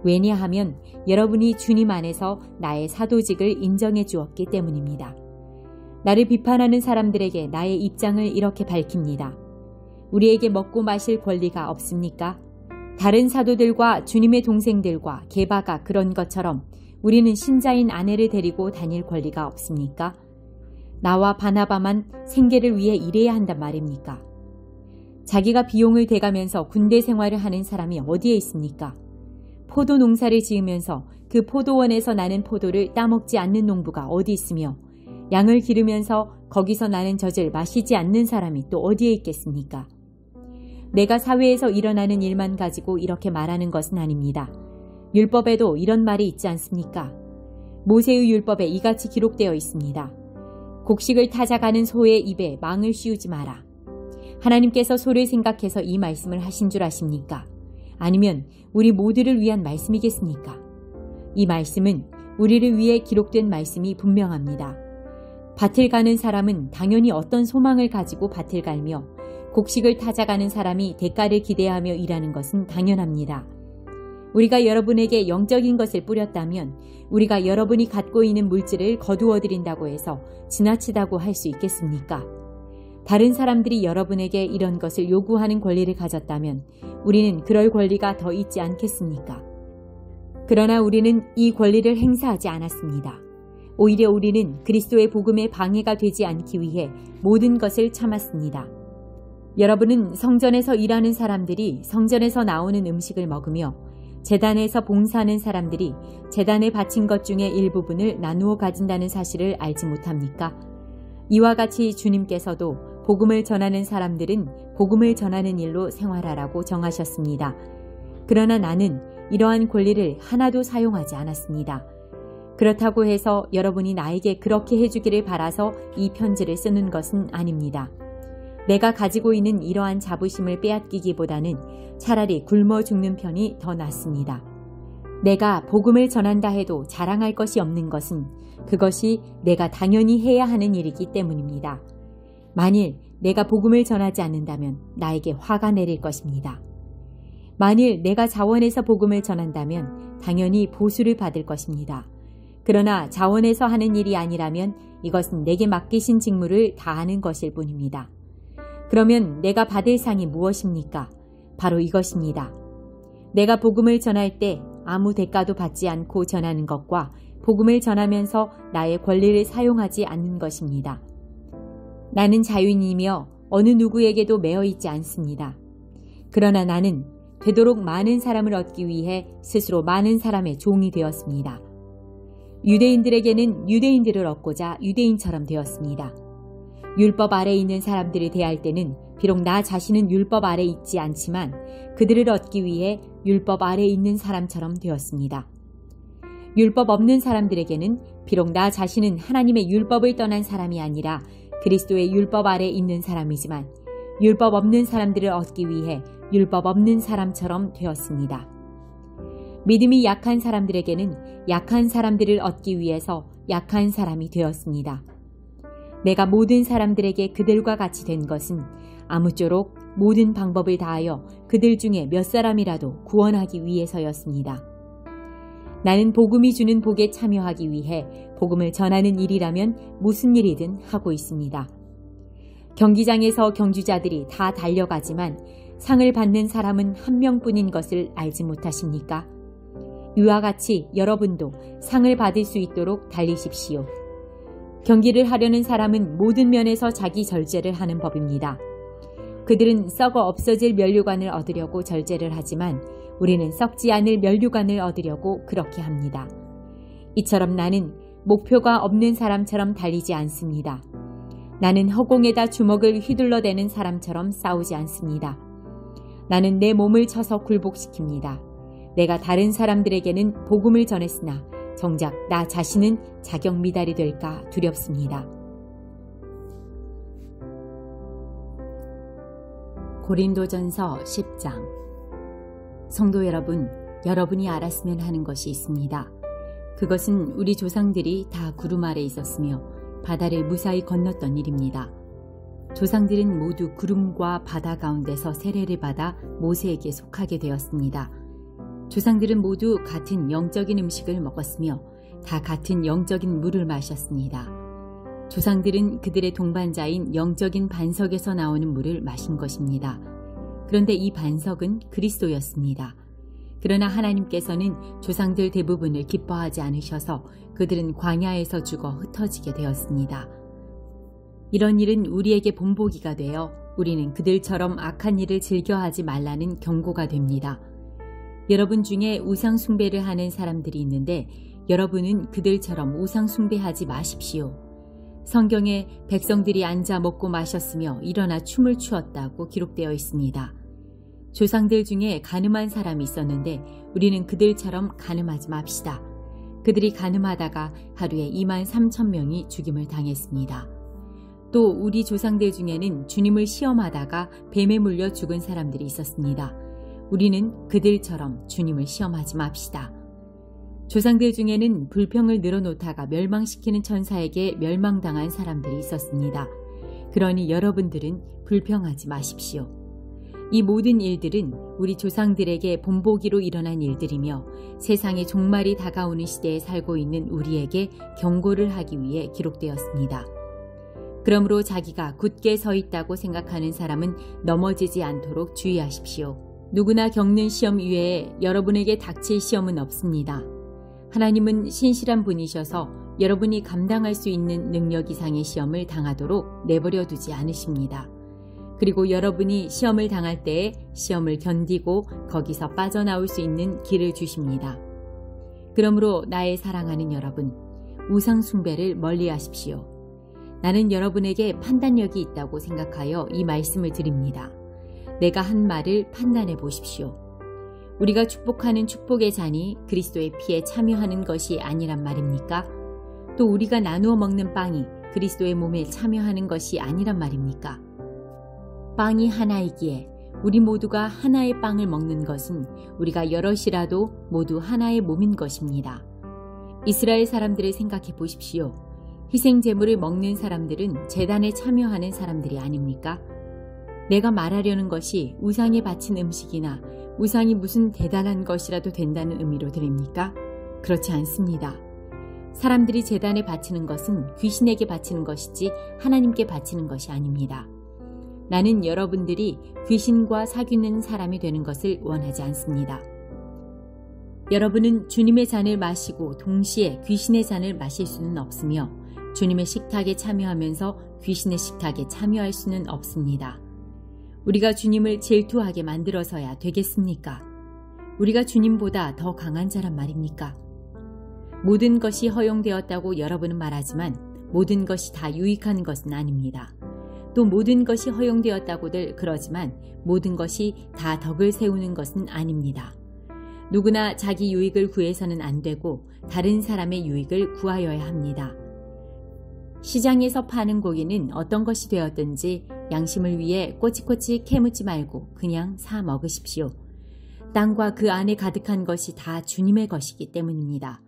왜냐하면 여러분이 주님 안에서 나의 사도직을 인정해 주었기 때문입니다. 나를 비판하는 사람들에게 나의 입장을 이렇게 밝힙니다. 우리에게 먹고 마실 권리가 없습니까? 다른 사도들과 주님의 동생들과 게바가 그런 것처럼 우리는 신자인 아내를 데리고 다닐 권리가 없습니까? 나와 바나바만 생계를 위해 일해야 한단 말입니까? 자기가 비용을 대가면서 군대 생활을 하는 사람이 어디에 있습니까? 포도 농사를 지으면서 그 포도원에서 나는 포도를 따먹지 않는 농부가 어디 있으며 양을 기르면서 거기서 나는 젖을 마시지 않는 사람이 또 어디에 있겠습니까? 내가 사회에서 일어나는 일만 가지고 이렇게 말하는 것은 아닙니다. 율법에도 이런 말이 있지 않습니까? 모세의 율법에 이같이 기록되어 있습니다. 곡식을 타작하는 소의 입에 망을 씌우지 마라. 하나님께서 소를 생각해서 이 말씀을 하신 줄 아십니까? 아니면 우리 모두를 위한 말씀이겠습니까? 이 말씀은 우리를 위해 기록된 말씀이 분명합니다. 밭을 가는 사람은 당연히 어떤 소망을 가지고 밭을 갈며 곡식을 타작하는 사람이 대가를 기대하며 일하는 것은 당연합니다. 우리가 여러분에게 영적인 것을 뿌렸다면 우리가 여러분이 갖고 있는 물질을 거두어드린다고 해서 지나치다고 할 수 있겠습니까? 다른 사람들이 여러분에게 이런 것을 요구하는 권리를 가졌다면 우리는 그럴 권리가 더 있지 않겠습니까? 그러나 우리는 이 권리를 행사하지 않았습니다. 오히려 우리는 그리스도의 복음에 방해가 되지 않기 위해 모든 것을 참았습니다. 여러분은 성전에서 일하는 사람들이 성전에서 나오는 음식을 먹으며 제단에서 봉사하는 사람들이 제단에 바친 것 중에 일부분을 나누어 가진다는 사실을 알지 못합니까? 이와 같이 주님께서도 복음을 전하는 사람들은 복음을 전하는 일로 생활하라고 정하셨습니다. 그러나 나는 이러한 권리를 하나도 사용하지 않았습니다. 그렇다고 해서 여러분이 나에게 그렇게 해주기를 바라서 이 편지를 쓰는 것은 아닙니다. 내가 가지고 있는 이러한 자부심을 빼앗기기보다는 차라리 굶어 죽는 편이 더 낫습니다. 내가 복음을 전한다 해도 자랑할 것이 없는 것은 그것이 내가 당연히 해야 하는 일이기 때문입니다. 만일 내가 복음을 전하지 않는다면 나에게 화가 내릴 것입니다. 만일 내가 자원해서 복음을 전한다면 당연히 보수를 받을 것입니다. 그러나 자원해서 하는 일이 아니라면 이것은 내게 맡기신 직무를 다하는 것일 뿐입니다. 그러면 내가 받을 상이 무엇입니까? 바로 이것입니다. 내가 복음을 전할 때 아무 대가도 받지 않고 전하는 것과 복음을 전하면서 나의 권리를 사용하지 않는 것입니다. 나는 자유인이며 어느 누구에게도 매여 있지 않습니다. 그러나 나는 되도록 많은 사람을 얻기 위해 스스로 많은 사람의 종이 되었습니다. 유대인들에게는 유대인들을 얻고자 유대인처럼 되었습니다. 율법 아래에 있는 사람들을 대할 때는 비록 나 자신은 율법 아래에 있지 않지만 그들을 얻기 위해 율법 아래에 있는 사람처럼 되었습니다. 율법 없는 사람들에게는 비록 나 자신은 하나님의 율법을 떠난 사람이 아니라 그리스도의 율법 아래에 있는 사람이지만 율법 없는 사람들을 얻기 위해 율법 없는 사람처럼 되었습니다. 믿음이 약한 사람들에게는 약한 사람들을 얻기 위해서 약한 사람이 되었습니다. 내가 모든 사람들에게 그들과 같이 된 것은 아무쪼록 모든 방법을 다하여 그들 중에 몇 사람이라도 구원하기 위해서였습니다. 나는 복음이 주는 복에 참여하기 위해 복음을 전하는 일이라면 무슨 일이든 하고 있습니다. 경기장에서 경주자들이 다 달려가지만 상을 받는 사람은 한 명뿐인 것을 알지 못하십니까? 이와 같이 여러분도 상을 받을 수 있도록 달리십시오. 경기를 하려는 사람은 모든 면에서 자기 절제를 하는 법입니다. 그들은 썩어 없어질 면류관을 얻으려고 절제를 하지만 우리는 썩지 않을 면류관을 얻으려고 그렇게 합니다. 이처럼 나는 목표가 없는 사람처럼 달리지 않습니다. 나는 허공에다 주먹을 휘둘러대는 사람처럼 싸우지 않습니다. 나는 내 몸을 쳐서 굴복시킵니다. 내가 다른 사람들에게는 복음을 전했으나 정작 나 자신은 자격 미달이 될까 두렵습니다. 고린도전서 10장. 성도 여러분, 여러분이 알았으면 하는 것이 있습니다. 그것은 우리 조상들이 다 구름 아래 있었으며 바다를 무사히 건넜던 일입니다. 조상들은 모두 구름과 바다 가운데서 세례를 받아 모세에게 속하게 되었습니다. 조상들은 모두 같은 영적인 음식을 먹었으며 다 같은 영적인 물을 마셨습니다. 조상들은 그들의 동반자인 영적인 반석에서 나오는 물을 마신 것입니다. 그런데 이 반석은 그리스도였습니다. 그러나 하나님께서는 조상들 대부분을 기뻐하지 않으셔서 그들은 광야에서 죽어 흩어지게 되었습니다. 이런 일은 우리에게 본보기가 되어 우리는 그들처럼 악한 일을 즐겨하지 말라는 경고가 됩니다. 여러분 중에 우상 숭배를 하는 사람들이 있는데 여러분은 그들처럼 우상 숭배하지 마십시오. 성경에 백성들이 앉아 먹고 마셨으며 일어나 춤을 추었다고 기록되어 있습니다. 조상들 중에 가늠한 사람이 있었는데 우리는 그들처럼 가늠하지 맙시다. 그들이 가늠하다가 하루에 23,000명이 죽임을 당했습니다. 또 우리 조상들 중에는 주님을 시험하다가 뱀에 물려 죽은 사람들이 있었습니다. 우리는 그들처럼 주님을 시험하지 맙시다. 조상들 중에는 불평을 늘어놓다가 멸망시키는 천사에게 멸망당한 사람들이 있었습니다. 그러니 여러분들은 불평하지 마십시오. 이 모든 일들은 우리 조상들에게 본보기로 일어난 일들이며 세상의 종말이 다가오는 시대에 살고 있는 우리에게 경고를 하기 위해 기록되었습니다. 그러므로 자기가 굳게 서 있다고 생각하는 사람은 넘어지지 않도록 주의하십시오. 누구나 겪는 시험 이외에 여러분에게 닥칠 시험은 없습니다. 하나님은 신실한 분이셔서 여러분이 감당할 수 있는 능력 이상의 시험을 당하도록 내버려 두지 않으십니다. 그리고 여러분이 시험을 당할 때에 시험을 견디고 거기서 빠져나올 수 있는 길을 주십니다. 그러므로 나의 사랑하는 여러분, 우상 숭배를 멀리하십시오. 나는 여러분에게 판단력이 있다고 생각하여 이 말씀을 드립니다. 내가 한 말을 판단해 보십시오. 우리가 축복하는 축복의 잔이 그리스도의 피에 참여하는 것이 아니란 말입니까? 또 우리가 나누어 먹는 빵이 그리스도의 몸에 참여하는 것이 아니란 말입니까? 빵이 하나이기에 우리 모두가 하나의 빵을 먹는 것은 우리가 여럿이라도 모두 하나의 몸인 것입니다. 이스라엘 사람들을 생각해 보십시오. 희생 제물을 먹는 사람들은 제단에 참여하는 사람들이 아닙니까? 내가 말하려는 것이 우상에 바친 음식이나 우상이 무슨 대단한 것이라도 된다는 의미로 들립니까? 그렇지 않습니다. 사람들이 제단에 바치는 것은 귀신에게 바치는 것이지 하나님께 바치는 것이 아닙니다. 나는 여러분들이 귀신과 사귀는 사람이 되는 것을 원하지 않습니다. 여러분은 주님의 잔을 마시고 동시에 귀신의 잔을 마실 수는 없으며 주님의 식탁에 참여하면서 귀신의 식탁에 참여할 수는 없습니다. 우리가 주님을 질투하게 만들어서야 되겠습니까? 우리가 주님보다 더 강한 자란 말입니까? 모든 것이 허용되었다고 여러분은 말하지만 모든 것이 다 유익한 것은 아닙니다. 또 모든 것이 허용되었다고들 그러지만 모든 것이 다 덕을 세우는 것은 아닙니다. 누구나 자기 유익을 구해서는 안 되고 다른 사람의 유익을 구하여야 합니다. 시장에서 파는 고기는 어떤 것이 되었든지 양심을 위해 꼬치꼬치 캐묻지 말고 그냥 사 먹으십시오. 땅과 그 안에 가득한 것이 다 주님의 것이기 때문입니다.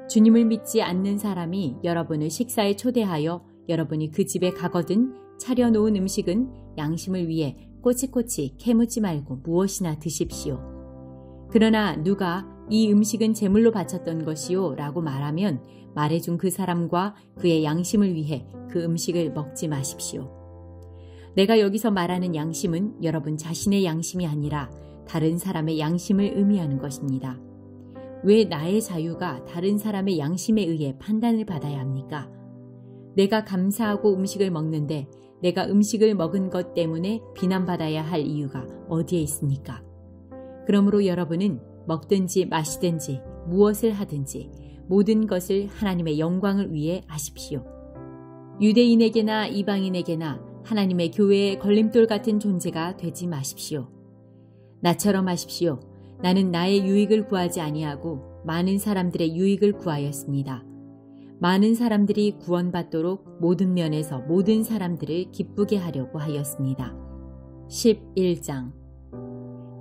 주님을 믿지 않는 사람이 여러분을 식사에 초대하여 여러분이 그 집에 가거든 차려놓은 음식은 양심을 위해 꼬치꼬치 캐묻지 말고 무엇이나 드십시오. 그러나 누가 이 음식은 제물로 바쳤던 것이요 라고 말하면 말해준 그 사람과 그의 양심을 위해 그 음식을 먹지 마십시오. 내가 여기서 말하는 양심은 여러분 자신의 양심이 아니라 다른 사람의 양심을 의미하는 것입니다. 왜 나의 자유가 다른 사람의 양심에 의해 판단을 받아야 합니까? 내가 감사하고 음식을 먹는데 내가 음식을 먹은 것 때문에 비난받아야 할 이유가 어디에 있습니까? 그러므로 여러분은 먹든지 마시든지 무엇을 하든지 모든 것을 하나님의 영광을 위해 하십시오. 유대인에게나 이방인에게나 하나님의 교회의 걸림돌 같은 존재가 되지 마십시오. 나처럼 하십시오. 나는 나의 유익을 구하지 아니하고 많은 사람들의 유익을 구하였습니다. 많은 사람들이 구원받도록 모든 면에서 모든 사람들을 기쁘게 하려고 하였습니다. 11장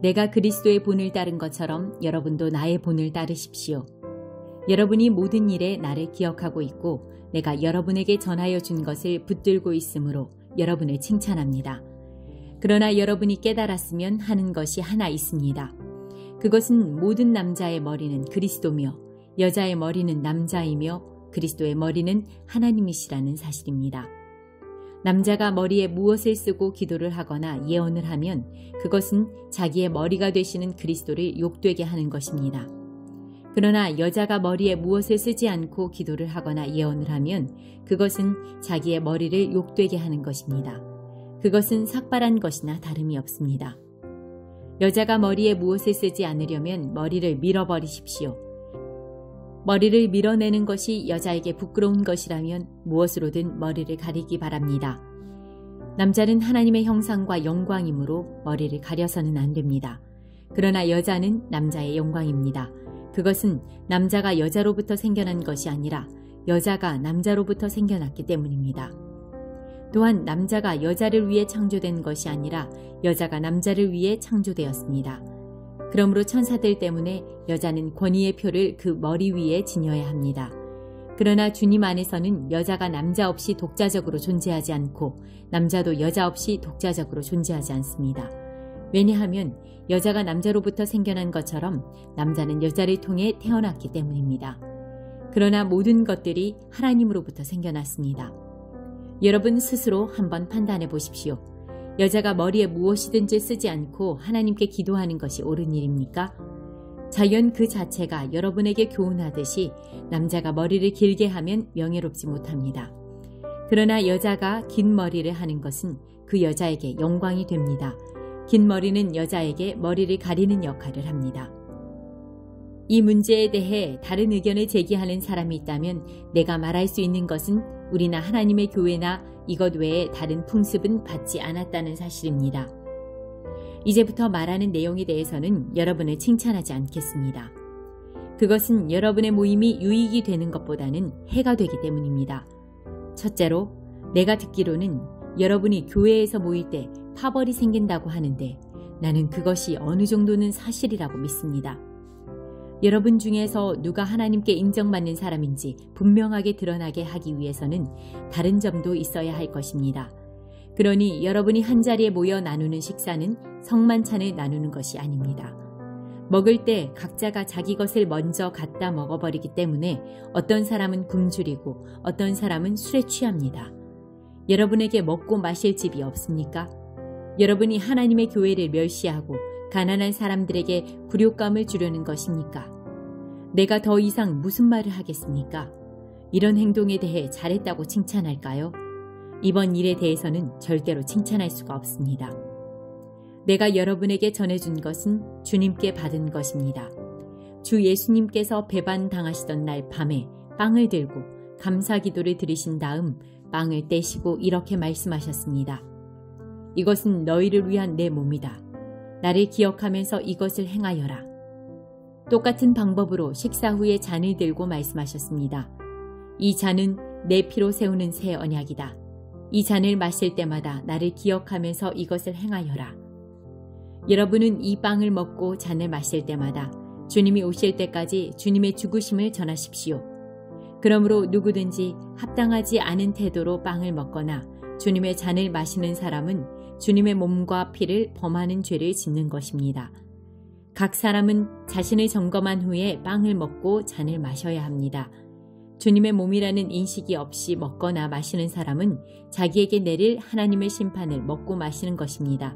내가 그리스도의 본을 따른 것처럼 여러분도 나의 본을 따르십시오. 여러분이 모든 일에 나를 기억하고 있고 내가 여러분에게 전하여 준 것을 붙들고 있으므로 여러분을 칭찬합니다. 그러나 여러분이 깨달았으면 하는 것이 하나 있습니다. 그것은 모든 남자의 머리는 그리스도며 여자의 머리는 남자이며 그리스도의 머리는 하나님이시라는 사실입니다. 남자가 머리에 무엇을 쓰고 기도를 하거나 예언을 하면 그것은 자기의 머리가 되시는 그리스도를 욕되게 하는 것입니다. 그러나 여자가 머리에 무엇을 쓰지 않고 기도를 하거나 예언을 하면 그것은 자기의 머리를 욕되게 하는 것입니다. 그것은 삭발한 것이나 다름이 없습니다. 여자가 머리에 무엇을 쓰지 않으려면 머리를 밀어버리십시오. 머리를 밀어내는 것이 여자에게 부끄러운 것이라면 무엇으로든 머리를 가리기 바랍니다. 남자는 하나님의 형상과 영광이므로 머리를 가려서는 안 됩니다. 그러나 여자는 남자의 영광입니다. 그것은 남자가 여자로부터 생겨난 것이 아니라 여자가 남자로부터 생겨났기 때문입니다. 또한 남자가 여자를 위해 창조된 것이 아니라 여자가 남자를 위해 창조되었습니다. 그러므로 천사들 때문에 여자는 권위의 표를 그 머리 위에 지녀야 합니다. 그러나 주님 안에서는 여자가 남자 없이 독자적으로 존재하지 않고 남자도 여자 없이 독자적으로 존재하지 않습니다. 왜냐하면 여자가 남자로부터 생겨난 것처럼 남자는 여자를 통해 태어났기 때문입니다. 그러나 모든 것들이 하나님으로부터 생겨났습니다. 여러분 스스로 한번 판단해 보십시오. 여자가 머리에 무엇이든지 쓰지 않고 하나님께 기도하는 것이 옳은 일입니까? 자연 그 자체가 여러분에게 교훈하듯이 남자가 머리를 길게 하면 명예롭지 못합니다. 그러나 여자가 긴 머리를 하는 것은 그 여자에게 영광이 됩니다. 긴 머리는 여자에게 머리를 가리는 역할을 합니다. 이 문제에 대해 다른 의견을 제기하는 사람이 있다면 내가 말할 수 있는 것은 우리나 하나님의 교회나 이것 외에 다른 풍습은 받지 않았다는 사실입니다. 이제부터 말하는 내용에 대해서는 여러분을 칭찬하지 않겠습니다. 그것은 여러분의 모임이 유익이 되는 것보다는 해가 되기 때문입니다. 첫째로, 내가 듣기로는 여러분이 교회에서 모일 때 파벌이 생긴다고 하는데 나는 그것이 어느 정도는 사실이라고 믿습니다. 여러분 중에서 누가 하나님께 인정받는 사람인지 분명하게 드러나게 하기 위해서는 다른 점도 있어야 할 것입니다. 그러니 여러분이 한자리에 모여 나누는 식사는 성만찬을 나누는 것이 아닙니다. 먹을 때 각자가 자기 것을 먼저 갖다 먹어버리기 때문에 어떤 사람은 굶주리고 어떤 사람은 술에 취합니다. 여러분에게 먹고 마실 집이 없습니까? 여러분이 하나님의 교회를 멸시하고 가난한 사람들에게 굴욕감을 주려는 것입니까? 내가 더 이상 무슨 말을 하겠습니까? 이런 행동에 대해 잘했다고 칭찬할까요? 이번 일에 대해서는 절대로 칭찬할 수가 없습니다. 내가 여러분에게 전해준 것은 주님께 받은 것입니다. 주 예수님께서 배반당하시던 날 밤에 빵을 들고 감사기도를 드리신 다음 빵을 떼시고 이렇게 말씀하셨습니다. 이것은 너희를 위한 내 몸이다. 나를 기억하면서 이것을 행하여라. 똑같은 방법으로 식사 후에 잔을 들고 말씀하셨습니다. 이 잔은 내 피로 세우는 새 언약이다. 이 잔을 마실 때마다 나를 기억하면서 이것을 행하여라. 여러분은 이 빵을 먹고 잔을 마실 때마다 주님이 오실 때까지 주님의 죽으심을 전하십시오. 그러므로 누구든지 합당하지 않은 태도로 빵을 먹거나 주님의 잔을 마시는 사람은 주님의 몸과 피를 범하는 죄를 짓는 것입니다. 각 사람은 자신을 점검한 후에 빵을 먹고 잔을 마셔야 합니다. 주님의 몸이라는 인식이 없이 먹거나 마시는 사람은 자기에게 내릴 하나님의 심판을 먹고 마시는 것입니다.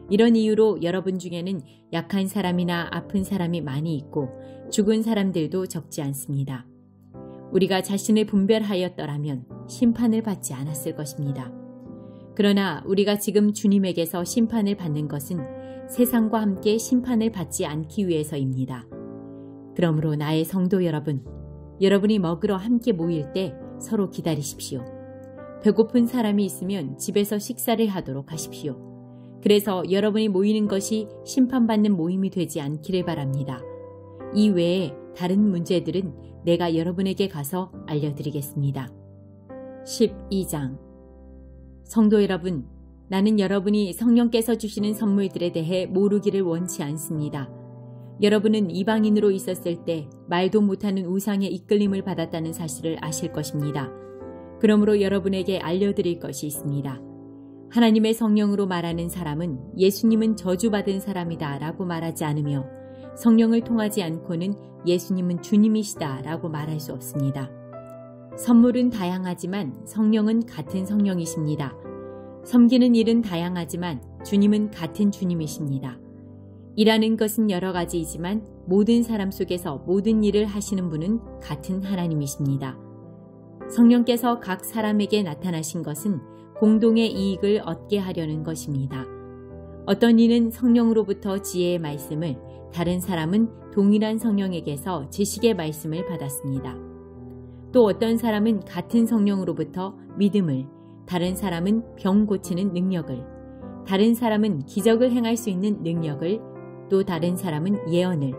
이런 이유로 여러분 중에는 약한 사람이나 아픈 사람이 많이 있고 죽은 사람들도 적지 않습니다. 우리가 자신을 분별하였더라면 심판을 받지 않았을 것입니다. 그러나 우리가 지금 주님에게서 심판을 받는 것은 세상과 함께 심판을 받지 않기 위해서입니다. 그러므로 나의 성도 여러분, 여러분이 먹으러 함께 모일 때 서로 기다리십시오. 배고픈 사람이 있으면 집에서 식사를 하도록 하십시오. 그래서 여러분이 모이는 것이 심판받는 모임이 되지 않기를 바랍니다. 이 외에 다른 문제들은 내가 여러분에게 가서 알려드리겠습니다. 12장. 성도 여러분, 나는 여러분이 성령께서 주시는 선물들에 대해 모르기를 원치 않습니다. 여러분은 이방인으로 있었을 때 말도 못하는 우상의 이끌림을 받았다는 사실을 아실 것입니다. 그러므로 여러분에게 알려드릴 것이 있습니다. 하나님의 성령으로 말하는 사람은 예수님은 저주받은 사람이다 라고 말하지 않으며 성령을 통하지 않고는 예수님은 주님이시다 라고 말할 수 없습니다. 선물은 다양하지만 성령은 같은 성령이십니다. 섬기는 일은 다양하지만 주님은 같은 주님이십니다. 일하는 것은 여러 가지이지만 모든 사람 속에서 모든 일을 하시는 분은 같은 하나님이십니다. 성령께서 각 사람에게 나타나신 것은 공동의 이익을 얻게 하려는 것입니다. 어떤 이는 성령으로부터 지혜의 말씀을, 다른 사람은 동일한 성령에게서 지식의 말씀을 받았습니다. 또 어떤 사람은 같은 성령으로부터 믿음을, 다른 사람은 병 고치는 능력을, 다른 사람은 기적을 행할 수 있는 능력을, 또 다른 사람은 예언을,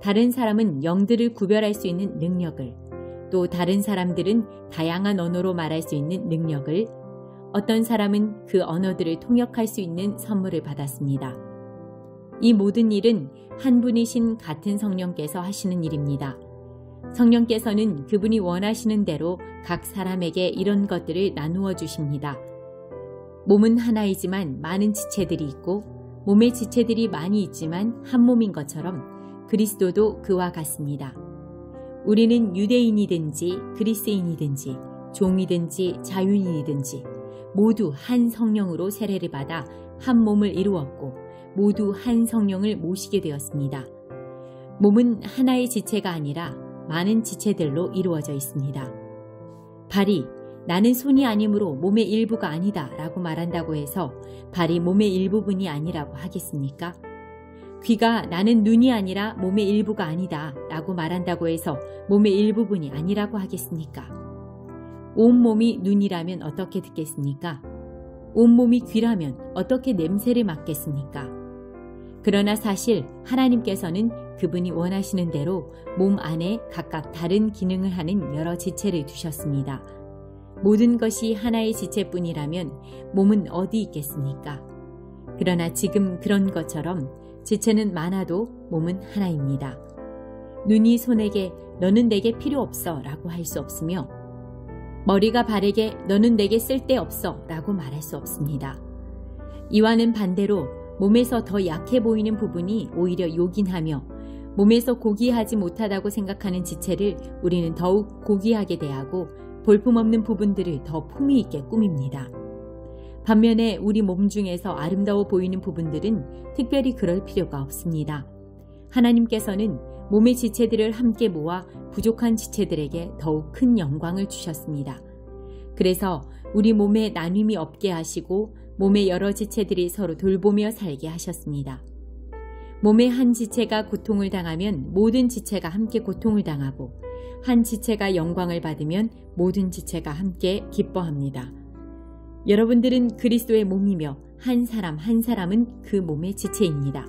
다른 사람은 영들을 구별할 수 있는 능력을, 또 다른 사람들은 다양한 언어로 말할 수 있는 능력을, 어떤 사람은 그 언어들을 통역할 수 있는 선물을 받았습니다. 이 모든 일은 한 분이신 같은 성령께서 하시는 일입니다. 성령께서는 그분이 원하시는 대로 각 사람에게 이런 것들을 나누어 주십니다. 몸은 하나이지만 많은 지체들이 있고 몸의 지체들이 많이 있지만 한 몸인 것처럼 그리스도도 그와 같습니다. 우리는 유대인이든지 그리스인이든지 종이든지 자유인이든지 모두 한 성령으로 세례를 받아 한 몸을 이루었고 모두 한 성령을 모시게 되었습니다. 몸은 하나의 지체가 아니라 많은 지체들로 이루어져 있습니다. 발이 나는 손이 아니므로 몸의 일부가 아니다 라고 말한다고 해서 발이 몸의 일부분이 아니라고 하겠습니까? 귀가 나는 눈이 아니라 몸의 일부가 아니다 라고 말한다고 해서 몸의 일부분이 아니라고 하겠습니까? 온몸이 눈이라면 어떻게 듣겠습니까? 온몸이 귀라면 어떻게 냄새를 맡겠습니까? 그러나 사실 하나님께서는 그분이 원하시는 대로 몸 안에 각각 다른 기능을 하는 여러 지체를 두셨습니다. 모든 것이 하나의 지체뿐이라면 몸은 어디 있겠습니까? 그러나 지금 그런 것처럼 지체는 많아도 몸은 하나입니다. 눈이 손에게 너는 내게 필요 없어 라고 할 수 없으며 머리가 발에게 너는 내게 쓸데없어 라고 말할 수 없습니다. 이와는 반대로 몸에서 더 약해 보이는 부분이 오히려 요긴하며 몸에서 고귀하지 못하다고 생각하는 지체를 우리는 더욱 고귀하게 대하고 볼품없는 부분들을 더 품위 있게 꾸밉니다. 반면에 우리 몸 중에서 아름다워 보이는 부분들은 특별히 그럴 필요가 없습니다. 하나님께서는 몸의 지체들을 함께 모아 부족한 지체들에게 더욱 큰 영광을 주셨습니다. 그래서 우리 몸에 나눔이 없게 하시고 몸의 여러 지체들이 서로 돌보며 살게 하셨습니다. 몸의 한 지체가 고통을 당하면 모든 지체가 함께 고통을 당하고 한 지체가 영광을 받으면 모든 지체가 함께 기뻐합니다. 여러분들은 그리스도의 몸이며 한 사람 한 사람은 그 몸의 지체입니다.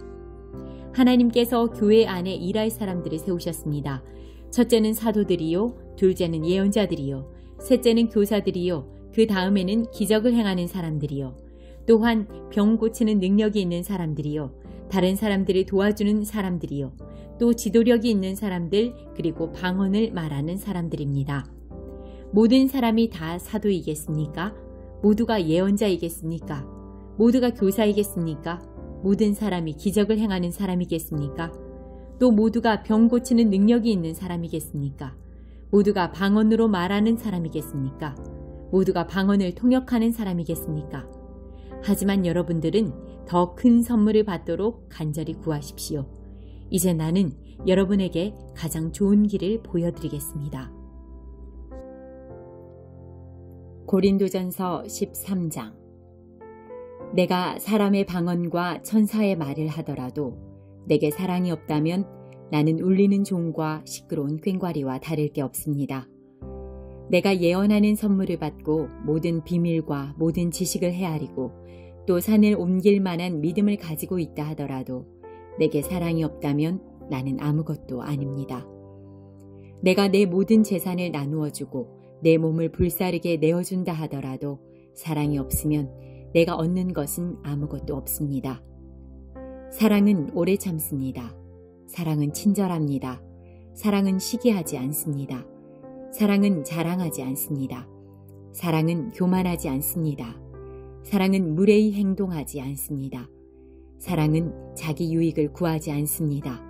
하나님께서 교회 안에 일할 사람들을 세우셨습니다. 첫째는 사도들이요, 둘째는 예언자들이요, 셋째는 교사들이요, 그 다음에는 기적을 행하는 사람들이요, 또한 병 고치는 능력이 있는 사람들이요, 다른 사람들을 도와주는 사람들이요, 또 지도력이 있는 사람들, 그리고 방언을 말하는 사람들입니다. 모든 사람이 다 사도이겠습니까? 모두가 예언자이겠습니까? 모두가 교사이겠습니까? 모든 사람이 기적을 행하는 사람이겠습니까? 또 모두가 병 고치는 능력이 있는 사람이겠습니까? 모두가 방언으로 말하는 사람이겠습니까? 모두가 방언을 통역하는 사람이겠습니까? 하지만 여러분들은 더 큰 선물을 받도록 간절히 구하십시오. 이제 나는 여러분에게 가장 좋은 길을 보여드리겠습니다. 고린도전서 13장. 내가 사람의 방언과 천사의 말을 하더라도 내게 사랑이 없다면 나는 울리는 종과 시끄러운 꽹과리와 다를 게 없습니다. 내가 예언하는 선물을 받고 모든 비밀과 모든 지식을 헤아리고 또 산을 옮길 만한 믿음을 가지고 있다 하더라도 내게 사랑이 없다면 나는 아무것도 아닙니다. 내가 내 모든 재산을 나누어 주고 내 몸을 불사르게 내어준다 하더라도 사랑이 없으면 내가 얻는 것은 아무것도 없습니다. 사랑은 오래 참습니다. 사랑은 친절합니다. 사랑은 시기하지 않습니다. 사랑은 자랑하지 않습니다. 사랑은 교만하지 않습니다. 사랑은 무례히 행동하지 않습니다. 사랑은 자기 유익을 구하지 않습니다.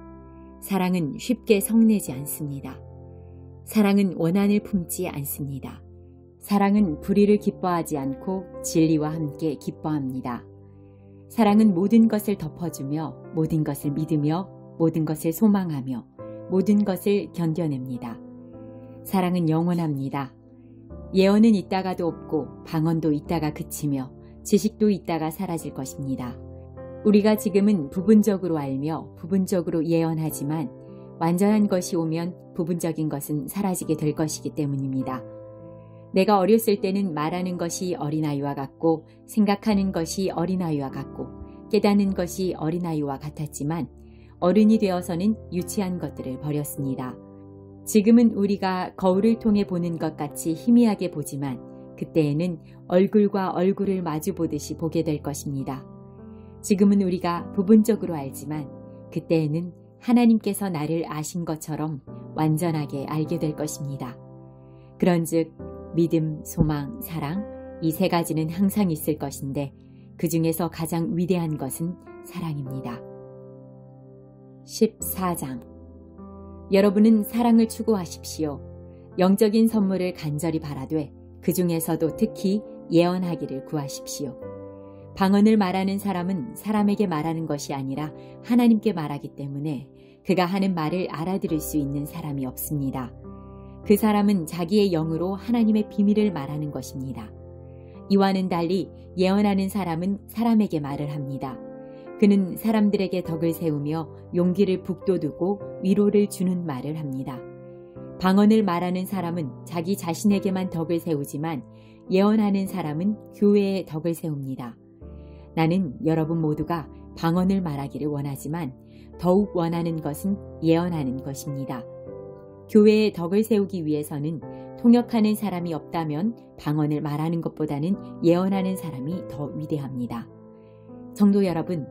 사랑은 쉽게 성내지 않습니다. 사랑은 원한을 품지 않습니다. 사랑은 불의를 기뻐하지 않고 진리와 함께 기뻐합니다. 사랑은 모든 것을 덮어주며 모든 것을 믿으며 모든 것을 소망하며 모든 것을 견뎌냅니다. 사랑은 영원합니다. 예언은 있다가도 없고 방언도 있다가 그치며 지식도 있다가 사라질 것입니다. 우리가 지금은 부분적으로 알며 부분적으로 예언하지만 완전한 것이 오면 부분적인 것은 사라지게 될 것이기 때문입니다. 내가 어렸을 때는 말하는 것이 어린아이와 같고 생각하는 것이 어린아이와 같고 깨닫는 것이 어린아이와 같았지만 어른이 되어서는 유치한 것들을 버렸습니다. 지금은 우리가 거울을 통해 보는 것 같이 희미하게 보지만 그때에는 얼굴과 얼굴을 마주 보듯이 보게 될 것입니다. 지금은 우리가 부분적으로 알지만 그때에는 하나님께서 나를 아신 것처럼 완전하게 알게 될 것입니다. 그런즉 믿음, 소망, 사랑 이 세 가지는 항상 있을 것인데 그 중에서 가장 위대한 것은 사랑입니다. 14장. 여러분은 사랑을 추구하십시오. 영적인 선물을 간절히 바라되 그 중에서도 특히 예언하기를 구하십시오. 방언을 말하는 사람은 사람에게 말하는 것이 아니라 하나님께 말하기 때문에 그가 하는 말을 알아들을 수 있는 사람이 없습니다. 그 사람은 자기의 영으로 하나님의 비밀을 말하는 것입니다. 이와는 달리 예언하는 사람은 사람에게 말을 합니다. 그는 사람들에게 덕을 세우며 용기를 북돋우고 위로를 주는 말을 합니다. 방언을 말하는 사람은 자기 자신에게만 덕을 세우지만 예언하는 사람은 교회에 덕을 세웁니다. 나는 여러분 모두가 방언을 말하기를 원하지만 더욱 원하는 것은 예언하는 것입니다. 교회에 덕을 세우기 위해서는 통역하는 사람이 없다면 방언을 말하는 것보다는 예언하는 사람이 더 위대합니다. 성도 여러분,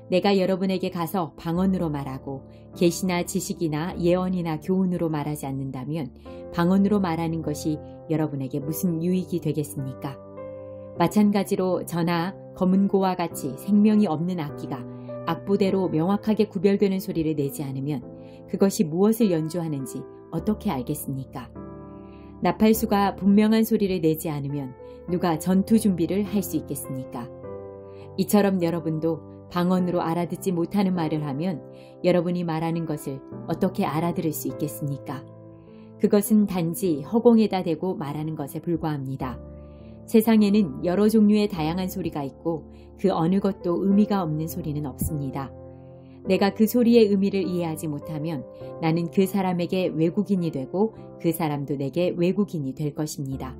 내가 여러분에게 가서 방언으로 말하고 계시나 지식이나 예언이나 교훈으로 말하지 않는다면 방언으로 말하는 것이 여러분에게 무슨 유익이 되겠습니까? 마찬가지로 저나 검은고와 같이 생명이 없는 악기가 악보대로 명확하게 구별되는 소리를 내지 않으면 그것이 무엇을 연주하는지 어떻게 알겠습니까? 나팔수가 분명한 소리를 내지 않으면 누가 전투 준비를 할 수 있겠습니까? 이처럼 여러분도 방언으로 알아듣지 못하는 말을 하면 여러분이 말하는 것을 어떻게 알아들을 수 있겠습니까? 그것은 단지 허공에다 대고 말하는 것에 불과합니다. 세상에는 여러 종류의 다양한 소리가 있고 그 어느 것도 의미가 없는 소리는 없습니다. 내가 그 소리의 의미를 이해하지 못하면 나는 그 사람에게 외국인이 되고 그 사람도 내게 외국인이 될 것입니다.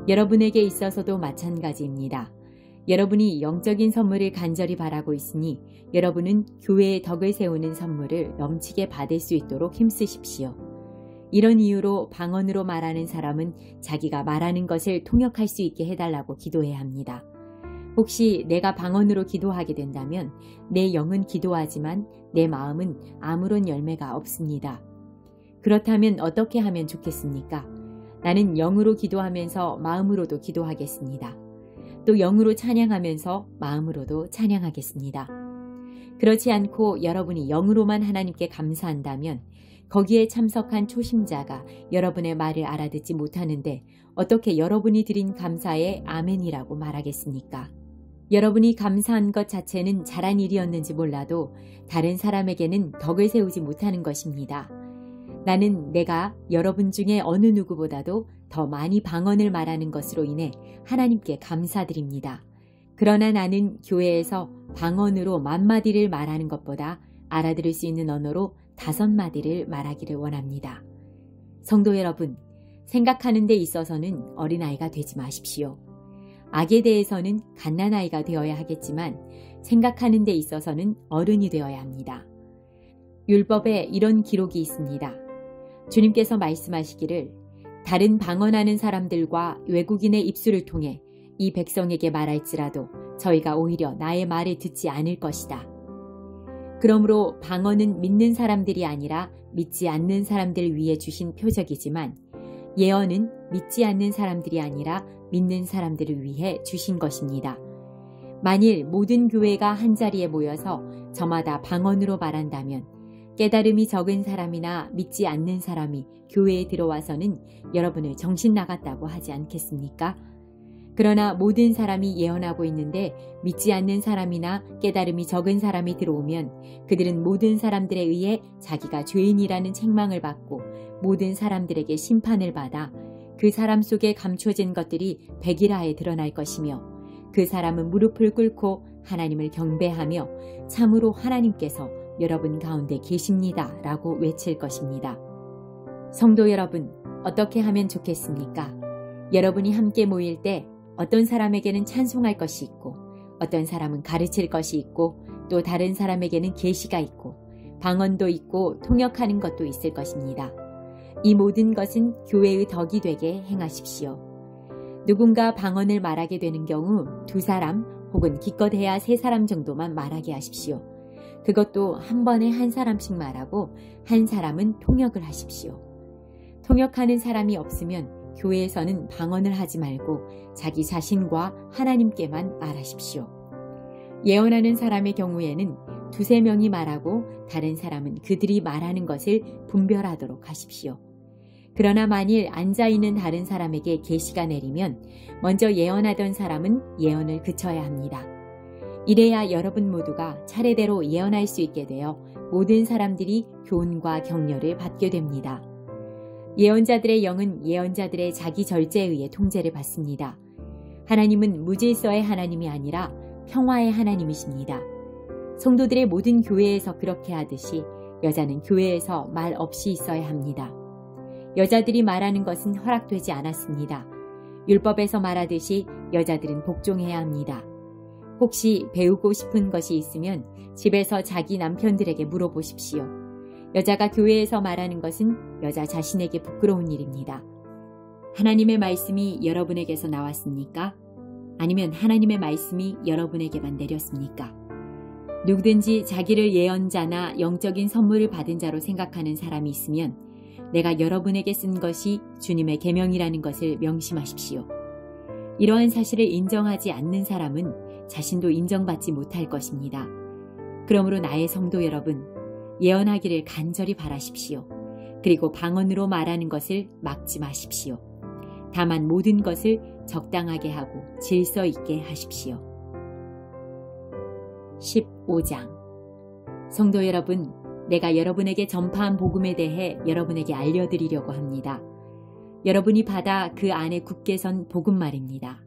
여러분에게 있어서도 마찬가지입니다. 여러분이 영적인 선물을 간절히 바라고 있으니 여러분은 교회의 덕을 세우는 선물을 넘치게 받을 수 있도록 힘쓰십시오. 이런 이유로 방언으로 말하는 사람은 자기가 말하는 것을 통역할 수 있게 해달라고 기도해야 합니다. 혹시 내가 방언으로 기도하게 된다면 내 영은 기도하지만 내 마음은 아무런 열매가 없습니다. 그렇다면 어떻게 하면 좋겠습니까? 나는 영으로 기도하면서 마음으로도 기도하겠습니다. 또 영으로 찬양하면서 마음으로도 찬양하겠습니다. 그렇지 않고 여러분이 영으로만 하나님께 감사한다면 거기에 참석한 초심자가 여러분의 말을 알아듣지 못하는데 어떻게 여러분이 드린 감사에 아멘이라고 말하겠습니까? 여러분이 감사한 것 자체는 잘한 일이었는지 몰라도 다른 사람에게는 덕을 세우지 못하는 것입니다. 나는 내가 여러분 중에 어느 누구보다도 더 많이 방언을 말하는 것으로 인해 하나님께 감사드립니다. 그러나 나는 교회에서 방언으로 10,000마디를 말하는 것보다 알아들을 수 있는 언어로 5마디를 말하기를 원합니다. 성도 여러분, 생각하는 데 있어서는 어린아이가 되지 마십시오. 악에 대해서는 갓난아이가 되어야 하겠지만 생각하는 데 있어서는 어른이 되어야 합니다. 율법에 이런 기록이 있습니다. 주님께서 말씀하시기를 다른 방언하는 사람들과 외국인의 입술을 통해 이 백성에게 말할지라도 저희가 오히려 나의 말을 듣지 않을 것이다. 그러므로 방언은 믿는 사람들이 아니라 믿지 않는 사람들 위해 주신 표적이지만 예언은 믿지 않는 사람들이 아니라 믿는 사람들을 위해 주신 것입니다. 만일 모든 교회가 한자리에 모여서 저마다 방언으로 말한다면 깨달음이 적은 사람이나 믿지 않는 사람이 교회에 들어와서는 여러분을 정신 나갔다고 하지 않겠습니까? 그러나 모든 사람이 예언하고 있는데 믿지 않는 사람이나 깨달음이 적은 사람이 들어오면 그들은 모든 사람들에 의해 자기가 죄인이라는 책망을 받고 모든 사람들에게 심판을 받아 그 사람 속에 감춰진 것들이 백일하에 드러날 것이며 그 사람은 무릎을 꿇고 하나님을 경배하며 참으로 하나님께서 여러분 가운데 계십니다 라고 외칠 것입니다. 성도 여러분, 어떻게 하면 좋겠습니까? 여러분이 함께 모일 때 어떤 사람에게는 찬송할 것이 있고 어떤 사람은 가르칠 것이 있고 또 다른 사람에게는 계시가 있고 방언도 있고 통역하는 것도 있을 것입니다. 이 모든 것은 교회의 덕이 되게 행하십시오. 누군가 방언을 말하게 되는 경우 2사람 혹은 기껏해야 3사람 정도만 말하게 하십시오. 그것도 한 번에 한 사람씩 말하고 한 사람은 통역을 하십시오. 통역하는 사람이 없으면 교회에서는 방언을 하지 말고 자기 자신과 하나님께만 말하십시오. 예언하는 사람의 경우에는 2-3명이 말하고 다른 사람은 그들이 말하는 것을 분별하도록 하십시오. 그러나 만일 앉아있는 다른 사람에게 계시가 내리면 먼저 예언하던 사람은 예언을 그쳐야 합니다. 이래야 여러분 모두가 차례대로 예언할 수 있게 되어 모든 사람들이 교훈과 격려를 받게 됩니다. 예언자들의 영은 예언자들의 자기 절제에 의해 통제를 받습니다. 하나님은 무질서의 하나님이 아니라 평화의 하나님이십니다. 성도들의 모든 교회에서 그렇게 하듯이 여자는 교회에서 말 없이 있어야 합니다. 여자들이 말하는 것은 허락되지 않았습니다. 율법에서 말하듯이 여자들은 복종해야 합니다. 혹시 배우고 싶은 것이 있으면 집에서 자기 남편들에게 물어보십시오. 여자가 교회에서 말하는 것은 여자 자신에게 부끄러운 일입니다. 하나님의 말씀이 여러분에게서 나왔습니까? 아니면 하나님의 말씀이 여러분에게만 내렸습니까? 누구든지 자기를 예언자나 영적인 선물을 받은 자로 생각하는 사람이 있으면 내가 여러분에게 쓴 것이 주님의 계명이라는 것을 명심하십시오. 이러한 사실을 인정하지 않는 사람은 자신도 인정받지 못할 것입니다. 그러므로 나의 성도 여러분, 예언하기를 간절히 바라십시오. 그리고 방언으로 말하는 것을 막지 마십시오. 다만 모든 것을 적당하게 하고 질서 있게 하십시오. 15장. 성도 여러분, 내가 여러분에게 전파한 복음에 대해 여러분에게 알려드리려고 합니다. 여러분이 받아 그 안에 굳게 선 복음 말입니다.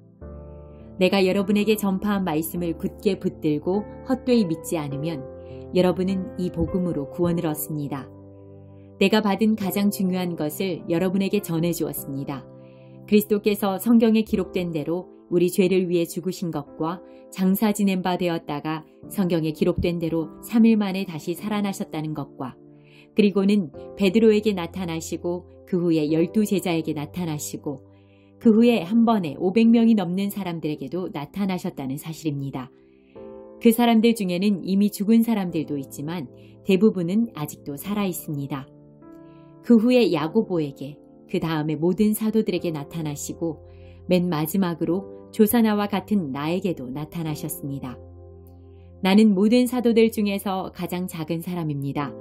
내가 여러분에게 전파한 말씀을 굳게 붙들고 헛되이 믿지 않으면 여러분은 이 복음으로 구원을 얻습니다. 내가 받은 가장 중요한 것을 여러분에게 전해주었습니다. 그리스도께서 성경에 기록된 대로 우리 죄를 위해 죽으신 것과 장사 지낸 바 되었다가 성경에 기록된 대로 3일 만에 다시 살아나셨다는 것과 그리고는 베드로에게 나타나시고 그 후에 12제자에게 나타나시고 그 후에 한 번에 500명이 넘는 사람들에게도 나타나셨다는 사실입니다. 그 사람들 중에는 이미 죽은 사람들도 있지만 대부분은 아직도 살아 있습니다. 그 후에 야고보에게, 그 다음에 모든 사도들에게 나타나시고 맨 마지막으로 조사나와 같은 나에게도 나타나셨습니다. 나는 모든 사도들 중에서 가장 작은 사람입니다.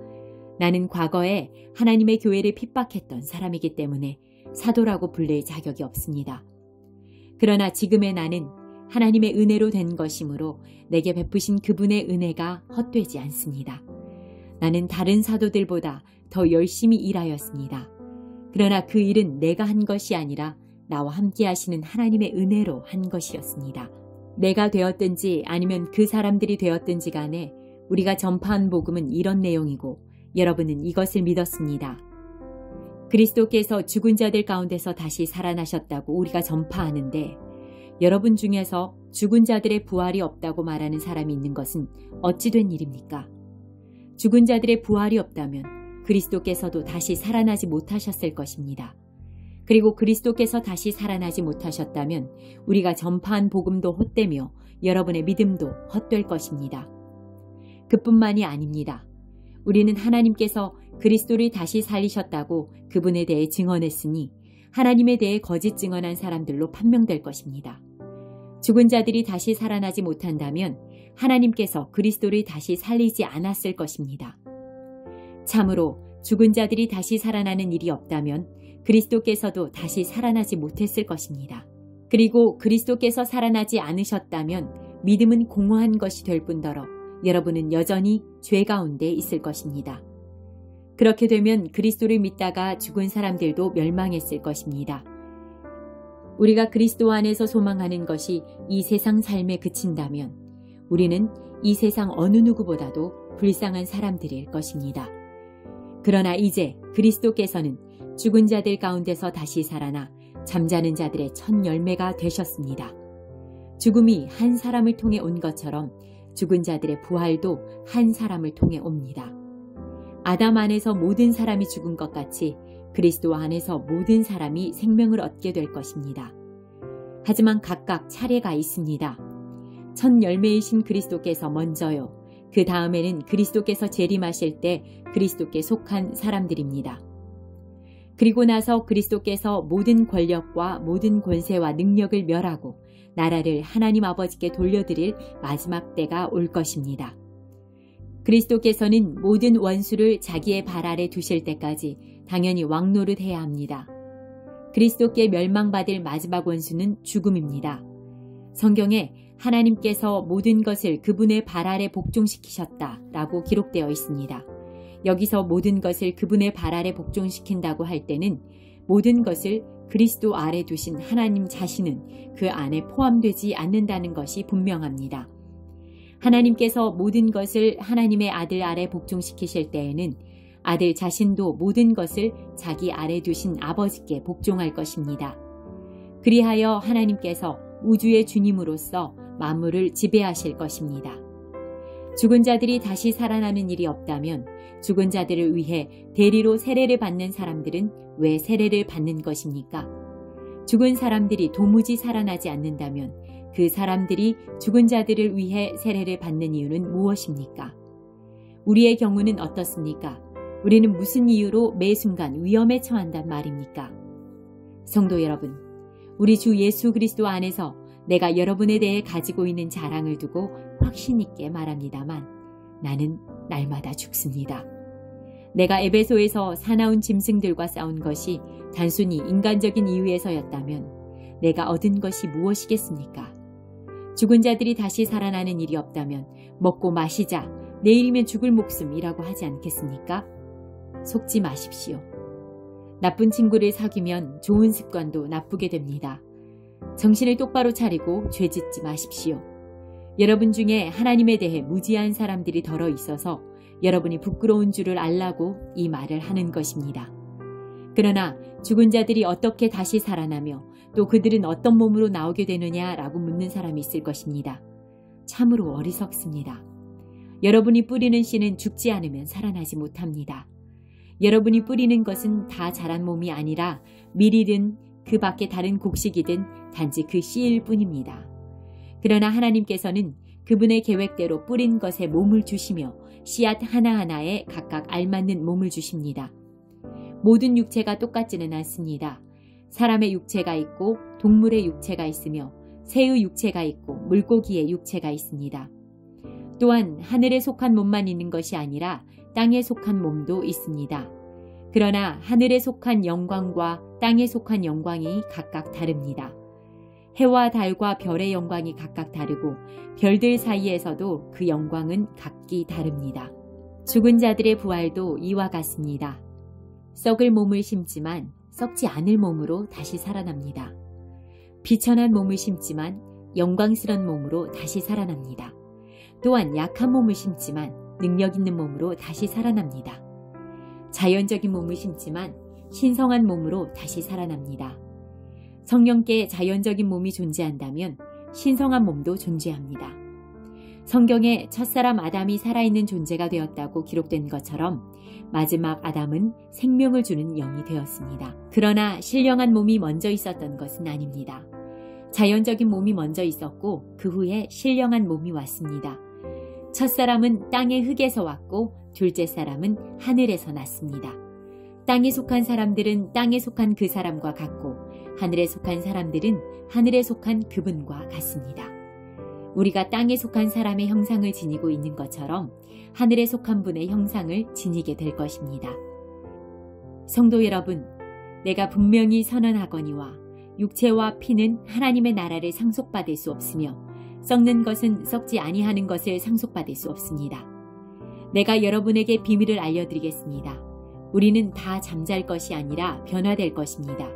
나는 과거에 하나님의 교회를 핍박했던 사람이기 때문에 사도라고 불릴 자격이 없습니다. 그러나 지금의 나는 하나님의 은혜로 된 것이므로 내게 베푸신 그분의 은혜가 헛되지 않습니다. 나는 다른 사도들보다 더 열심히 일하였습니다. 그러나 그 일은 내가 한 것이 아니라 나와 함께 하시는 하나님의 은혜로 한 것이었습니다. 내가 되었든지 아니면 그 사람들이 되었든지 간에 우리가 전파한 복음은 이런 내용이고 여러분은 이것을 믿었습니다. 그리스도께서 죽은 자들 가운데서 다시 살아나셨다고 우리가 전파하는데 여러분 중에서 죽은 자들의 부활이 없다고 말하는 사람이 있는 것은 어찌 된 일입니까? 죽은 자들의 부활이 없다면 그리스도께서도 다시 살아나지 못하셨을 것입니다. 그리고 그리스도께서 다시 살아나지 못하셨다면 우리가 전파한 복음도 헛되며 여러분의 믿음도 헛될 것입니다. 그뿐만이 아닙니다. 우리는 하나님께서 그리스도를 다시 살리셨다고 그분에 대해 증언했으니 하나님에 대해 거짓 증언한 사람들로 판명될 것입니다. 죽은 자들이 다시 살아나지 못한다면 하나님께서 그리스도를 다시 살리지 않았을 것입니다. 참으로 죽은 자들이 다시 살아나는 일이 없다면 그리스도께서도 다시 살아나지 못했을 것입니다. 그리고 그리스도께서 살아나지 않으셨다면 믿음은 공허한 것이 될 뿐더러 여러분은 여전히 죄 가운데 있을 것입니다. 그렇게 되면 그리스도를 믿다가 죽은 사람들도 멸망했을 것입니다. 우리가 그리스도 안에서 소망하는 것이 이 세상 삶에 그친다면 우리는 이 세상 어느 누구보다도 불쌍한 사람들일 것입니다. 그러나 이제 그리스도께서는 죽은 자들 가운데서 다시 살아나 잠자는 자들의 첫 열매가 되셨습니다. 죽음이 한 사람을 통해 온 것처럼 죽은 자들의 부활도 한 사람을 통해 옵니다. 아담 안에서 모든 사람이 죽은 것 같이 그리스도 안에서 모든 사람이 생명을 얻게 될 것입니다. 하지만 각각 차례가 있습니다. 첫 열매이신 그리스도께서 먼저요. 그 다음에는 그리스도께서 재림하실 때 그리스도께 속한 사람들입니다. 그리고 나서 그리스도께서 모든 권력과 모든 권세와 능력을 멸하고 나라를 하나님 아버지께 돌려드릴 마지막 때가 올 것입니다. 그리스도께서는 모든 원수를 자기의 발 아래 두실 때까지 당연히 왕노릇해야 합니다. 그리스도께 멸망받을 마지막 원수는 죽음입니다. 성경에 하나님께서 모든 것을 그분의 발 아래 복종시키셨다라고 기록되어 있습니다. 여기서 모든 것을 그분의 발 아래 복종시킨다고 할 때는 모든 것을 그리스도 아래 두신 하나님 자신은 그 안에 포함되지 않는다는 것이 분명합니다. 하나님께서 모든 것을 하나님의 아들 아래 복종시키실 때에는 아들 자신도 모든 것을 자기 아래 두신 아버지께 복종할 것입니다. 그리하여 하나님께서 우주의 주님으로서 만물을 지배하실 것입니다. 죽은 자들이 다시 살아나는 일이 없다면 죽은 자들을 위해 대리로 세례를 받는 사람들은 왜 세례를 받는 것입니까? 죽은 사람들이 도무지 살아나지 않는다면 그 사람들이 죽은 자들을 위해 세례를 받는 이유는 무엇입니까? 우리의 경우는 어떻습니까? 우리는 무슨 이유로 매 순간 위험에 처한단 말입니까? 성도 여러분, 우리 주 예수 그리스도 안에서 내가 여러분에 대해 가지고 있는 자랑을 두고 확신 있게 말합니다만 나는 날마다 죽습니다. 내가 에베소에서 사나운 짐승들과 싸운 것이 단순히 인간적인 이유에서였다면 내가 얻은 것이 무엇이겠습니까? 죽은 자들이 다시 살아나는 일이 없다면 먹고 마시자, 내일이면 죽을 목숨이라고 하지 않겠습니까? 속지 마십시오. 나쁜 친구를 사귀면 좋은 습관도 나쁘게 됩니다. 정신을 똑바로 차리고 죄짓지 마십시오. 여러분 중에 하나님에 대해 무지한 사람들이 덜어 있어서 여러분이 부끄러운 줄을 알라고 이 말을 하는 것입니다. 그러나 죽은 자들이 어떻게 다시 살아나며 또 그들은 어떤 몸으로 나오게 되느냐라고 묻는 사람이 있을 것입니다. 참으로 어리석습니다. 여러분이 뿌리는 씨는 죽지 않으면 살아나지 못합니다. 여러분이 뿌리는 것은 다 자란 몸이 아니라 밀이든 그 밖에 다른 곡식이든 단지 그 씨일 뿐입니다. 그러나 하나님께서는 그분의 계획대로 뿌린 것에 몸을 주시며 씨앗 하나하나에 각각 알맞는 몸을 주십니다. 모든 육체가 똑같지는 않습니다. 사람의 육체가 있고 동물의 육체가 있으며 새의 육체가 있고 물고기의 육체가 있습니다. 또한 하늘에 속한 몸만 있는 것이 아니라 땅에 속한 몸도 있습니다. 그러나 하늘에 속한 영광과 땅에 속한 영광이 각각 다릅니다. 해와 달과 별의 영광이 각각 다르고 별들 사이에서도 그 영광은 각기 다릅니다. 죽은 자들의 부활도 이와 같습니다. 썩을 몸을 심지만 썩지 않을 몸으로 다시 살아납니다. 비천한 몸을 심지만 영광스런 몸으로 다시 살아납니다. 또한 약한 몸을 심지만 능력 있는 몸으로 다시 살아납니다. 자연적인 몸을 심지만 신성한 몸으로 다시 살아납니다. 성령께 자연적인 몸이 존재한다면 신성한 몸도 존재합니다. 성경에 첫사람 아담이 살아있는 존재가 되었다고 기록된 것처럼 마지막 아담은 생명을 주는 영이 되었습니다. 그러나 신령한 몸이 먼저 있었던 것은 아닙니다. 자연적인 몸이 먼저 있었고 그 후에 신령한 몸이 왔습니다. 첫사람은 땅의 흙에서 왔고 둘째 사람은 하늘에서 났습니다. 땅에 속한 사람들은 땅에 속한 그 사람과 같고 하늘에 속한 사람들은 하늘에 속한 그분과 같습니다. 우리가 땅에 속한 사람의 형상을 지니고 있는 것처럼 하늘에 속한 분의 형상을 지니게 될 것입니다. 성도 여러분, 내가 분명히 선언하거니와 육체와 피는 하나님의 나라를 상속받을 수 없으며 썩는 것은 썩지 아니하는 것을 상속받을 수 없습니다. 내가 여러분에게 비밀을 알려드리겠습니다. 우리는 다 잠잘 것이 아니라 변화될 것입니다.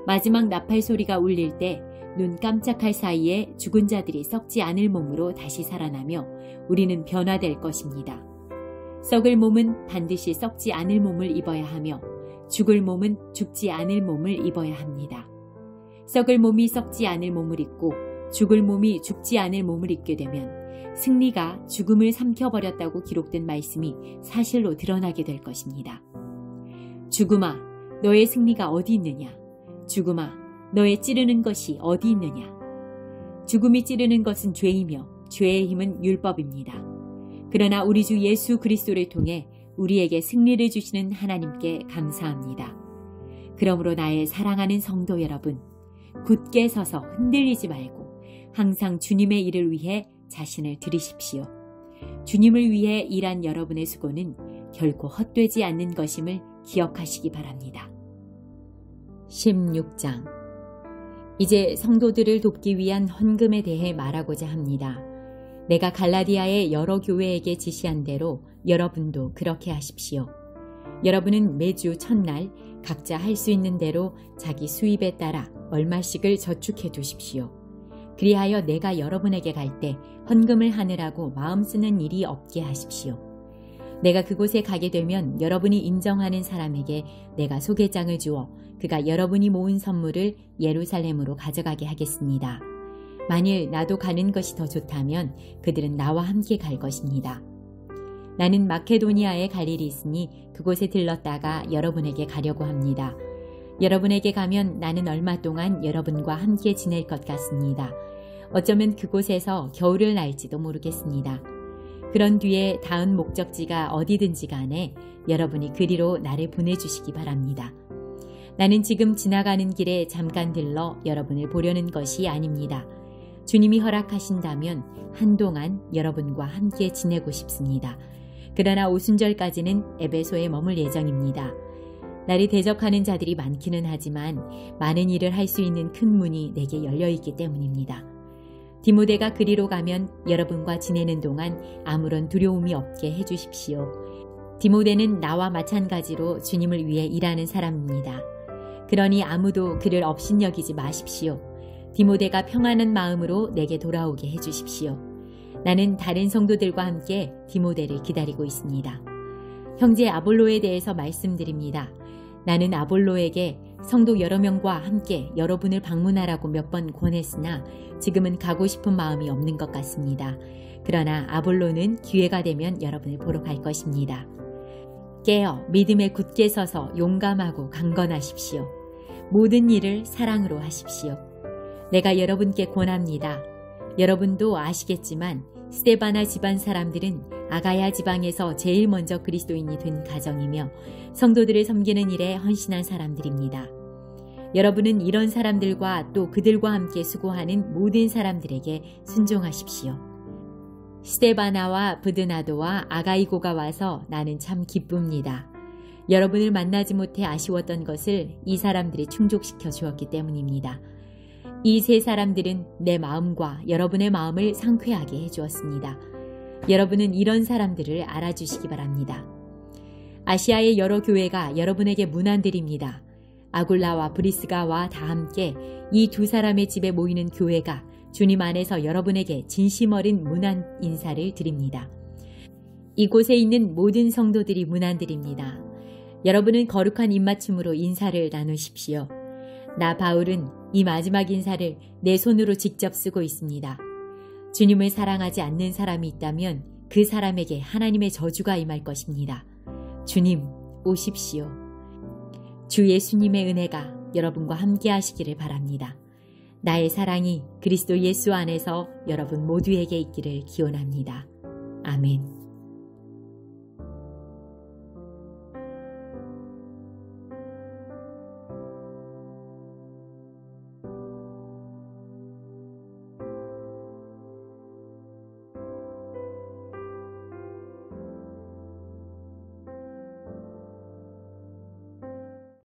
마지막 나팔 소리가 울릴 때 눈 깜짝할 사이에 죽은 자들이 썩지 않을 몸으로 다시 살아나며 우리는 변화될 것입니다. 썩을 몸은 반드시 썩지 않을 몸을 입어야 하며 죽을 몸은 죽지 않을 몸을 입어야 합니다. 썩을 몸이 썩지 않을 몸을 입고 죽을 몸이 죽지 않을 몸을 입게 되면 승리가 죽음을 삼켜버렸다고 기록된 말씀이 사실로 드러나게 될 것입니다. 죽음아, 너의 승리가 어디 있느냐? 죽음아, 너의 찌르는 것이 어디 있느냐? 죽음이 찌르는 것은 죄이며 죄의 힘은 율법입니다. 그러나 우리 주 예수 그리스도를 통해 우리에게 승리를 주시는 하나님께 감사합니다. 그러므로 나의 사랑하는 성도 여러분, 굳게 서서 흔들리지 말고 항상 주님의 일을 위해 자신을 들이십시오. 주님을 위해 일한 여러분의 수고는 결코 헛되지 않는 것임을 기억하시기 바랍니다. 16장. 이제 성도들을 돕기 위한 헌금에 대해 말하고자 합니다. 내가 갈라디아의 여러 교회에게 지시한 대로 여러분도 그렇게 하십시오. 여러분은 매주 첫날 각자 할 수 있는 대로 자기 수입에 따라 얼마씩을 저축해 두십시오. 그리하여 내가 여러분에게 갈 때 헌금을 하느라고 마음 쓰는 일이 없게 하십시오. 내가 그곳에 가게 되면 여러분이 인정하는 사람에게 내가 소개장을 주어 그가 여러분이 모은 선물을 예루살렘으로 가져가게 하겠습니다. 만일 나도 가는 것이 더 좋다면 그들은 나와 함께 갈 것입니다. 나는 마케도니아에 갈 일이 있으니 그곳에 들렀다가 여러분에게 가려고 합니다. 여러분에게 가면 나는 얼마 동안 여러분과 함께 지낼 것 같습니다. 어쩌면 그곳에서 겨울을 날지도 모르겠습니다. 그런 뒤에 다음 목적지가 어디든지 간에 여러분이 그리로 나를 보내주시기 바랍니다. 나는 지금 지나가는 길에 잠깐 들러 여러분을 보려는 것이 아닙니다. 주님이 허락하신다면 한동안 여러분과 함께 지내고 싶습니다. 그러나 오순절까지는 에베소에 머물 예정입니다. 나를 대적하는 자들이 많기는 하지만 많은 일을 할 수 있는 큰 문이 내게 열려있기 때문입니다. 디모데가 그리로 가면 여러분과 지내는 동안 아무런 두려움이 없게 해주십시오. 디모데는 나와 마찬가지로 주님을 위해 일하는 사람입니다. 그러니 아무도 그를 업신여기지 마십시오. 디모데가 평안한 마음으로 내게 돌아오게 해주십시오. 나는 다른 성도들과 함께 디모데를 기다리고 있습니다. 형제 아볼로에 대해서 말씀드립니다. 나는 아볼로에게 성도 여러 명과 함께 여러분을 방문하라고 몇 번 권했으나 지금은 가고 싶은 마음이 없는 것 같습니다. 그러나 아볼로는 기회가 되면 여러분을 보러 갈 것입니다. 깨어 믿음에 굳게 서서 용감하고 강건하십시오. 모든 일을 사랑으로 하십시오. 내가 여러분께 권합니다. 여러분도 아시겠지만 스데바나 집안 사람들은 아가야 지방에서 제일 먼저 그리스도인이 된 가정이며 성도들을 섬기는 일에 헌신한 사람들입니다. 여러분은 이런 사람들과 또 그들과 함께 수고하는 모든 사람들에게 순종하십시오. 스데바나와 브드나도와 아가이고가 와서 나는 참 기쁩니다. 여러분을 만나지 못해 아쉬웠던 것을 이 사람들이 충족시켜 주었기 때문입니다. 이 세 사람들은 내 마음과 여러분의 마음을 상쾌하게 해주었습니다. 여러분은 이런 사람들을 알아주시기 바랍니다. 아시아의 여러 교회가 여러분에게 문안드립니다. 아굴라와 브리스가와 다 함께 이 두 사람의 집에 모이는 교회가 주님 안에서 여러분에게 진심 어린 문안 인사를 드립니다. 이곳에 있는 모든 성도들이 문안드립니다. 여러분은 거룩한 입맞춤으로 인사를 나누십시오. 나 바울은 이 마지막 인사를 내 손으로 직접 쓰고 있습니다. 주님을 사랑하지 않는 사람이 있다면 그 사람에게 하나님의 저주가 임할 것입니다. 주님, 오십시오. 주 예수님의 은혜가 여러분과 함께 하시기를 바랍니다. 나의 사랑이 그리스도 예수 안에서 여러분 모두에게 있기를 기원합니다. 아멘.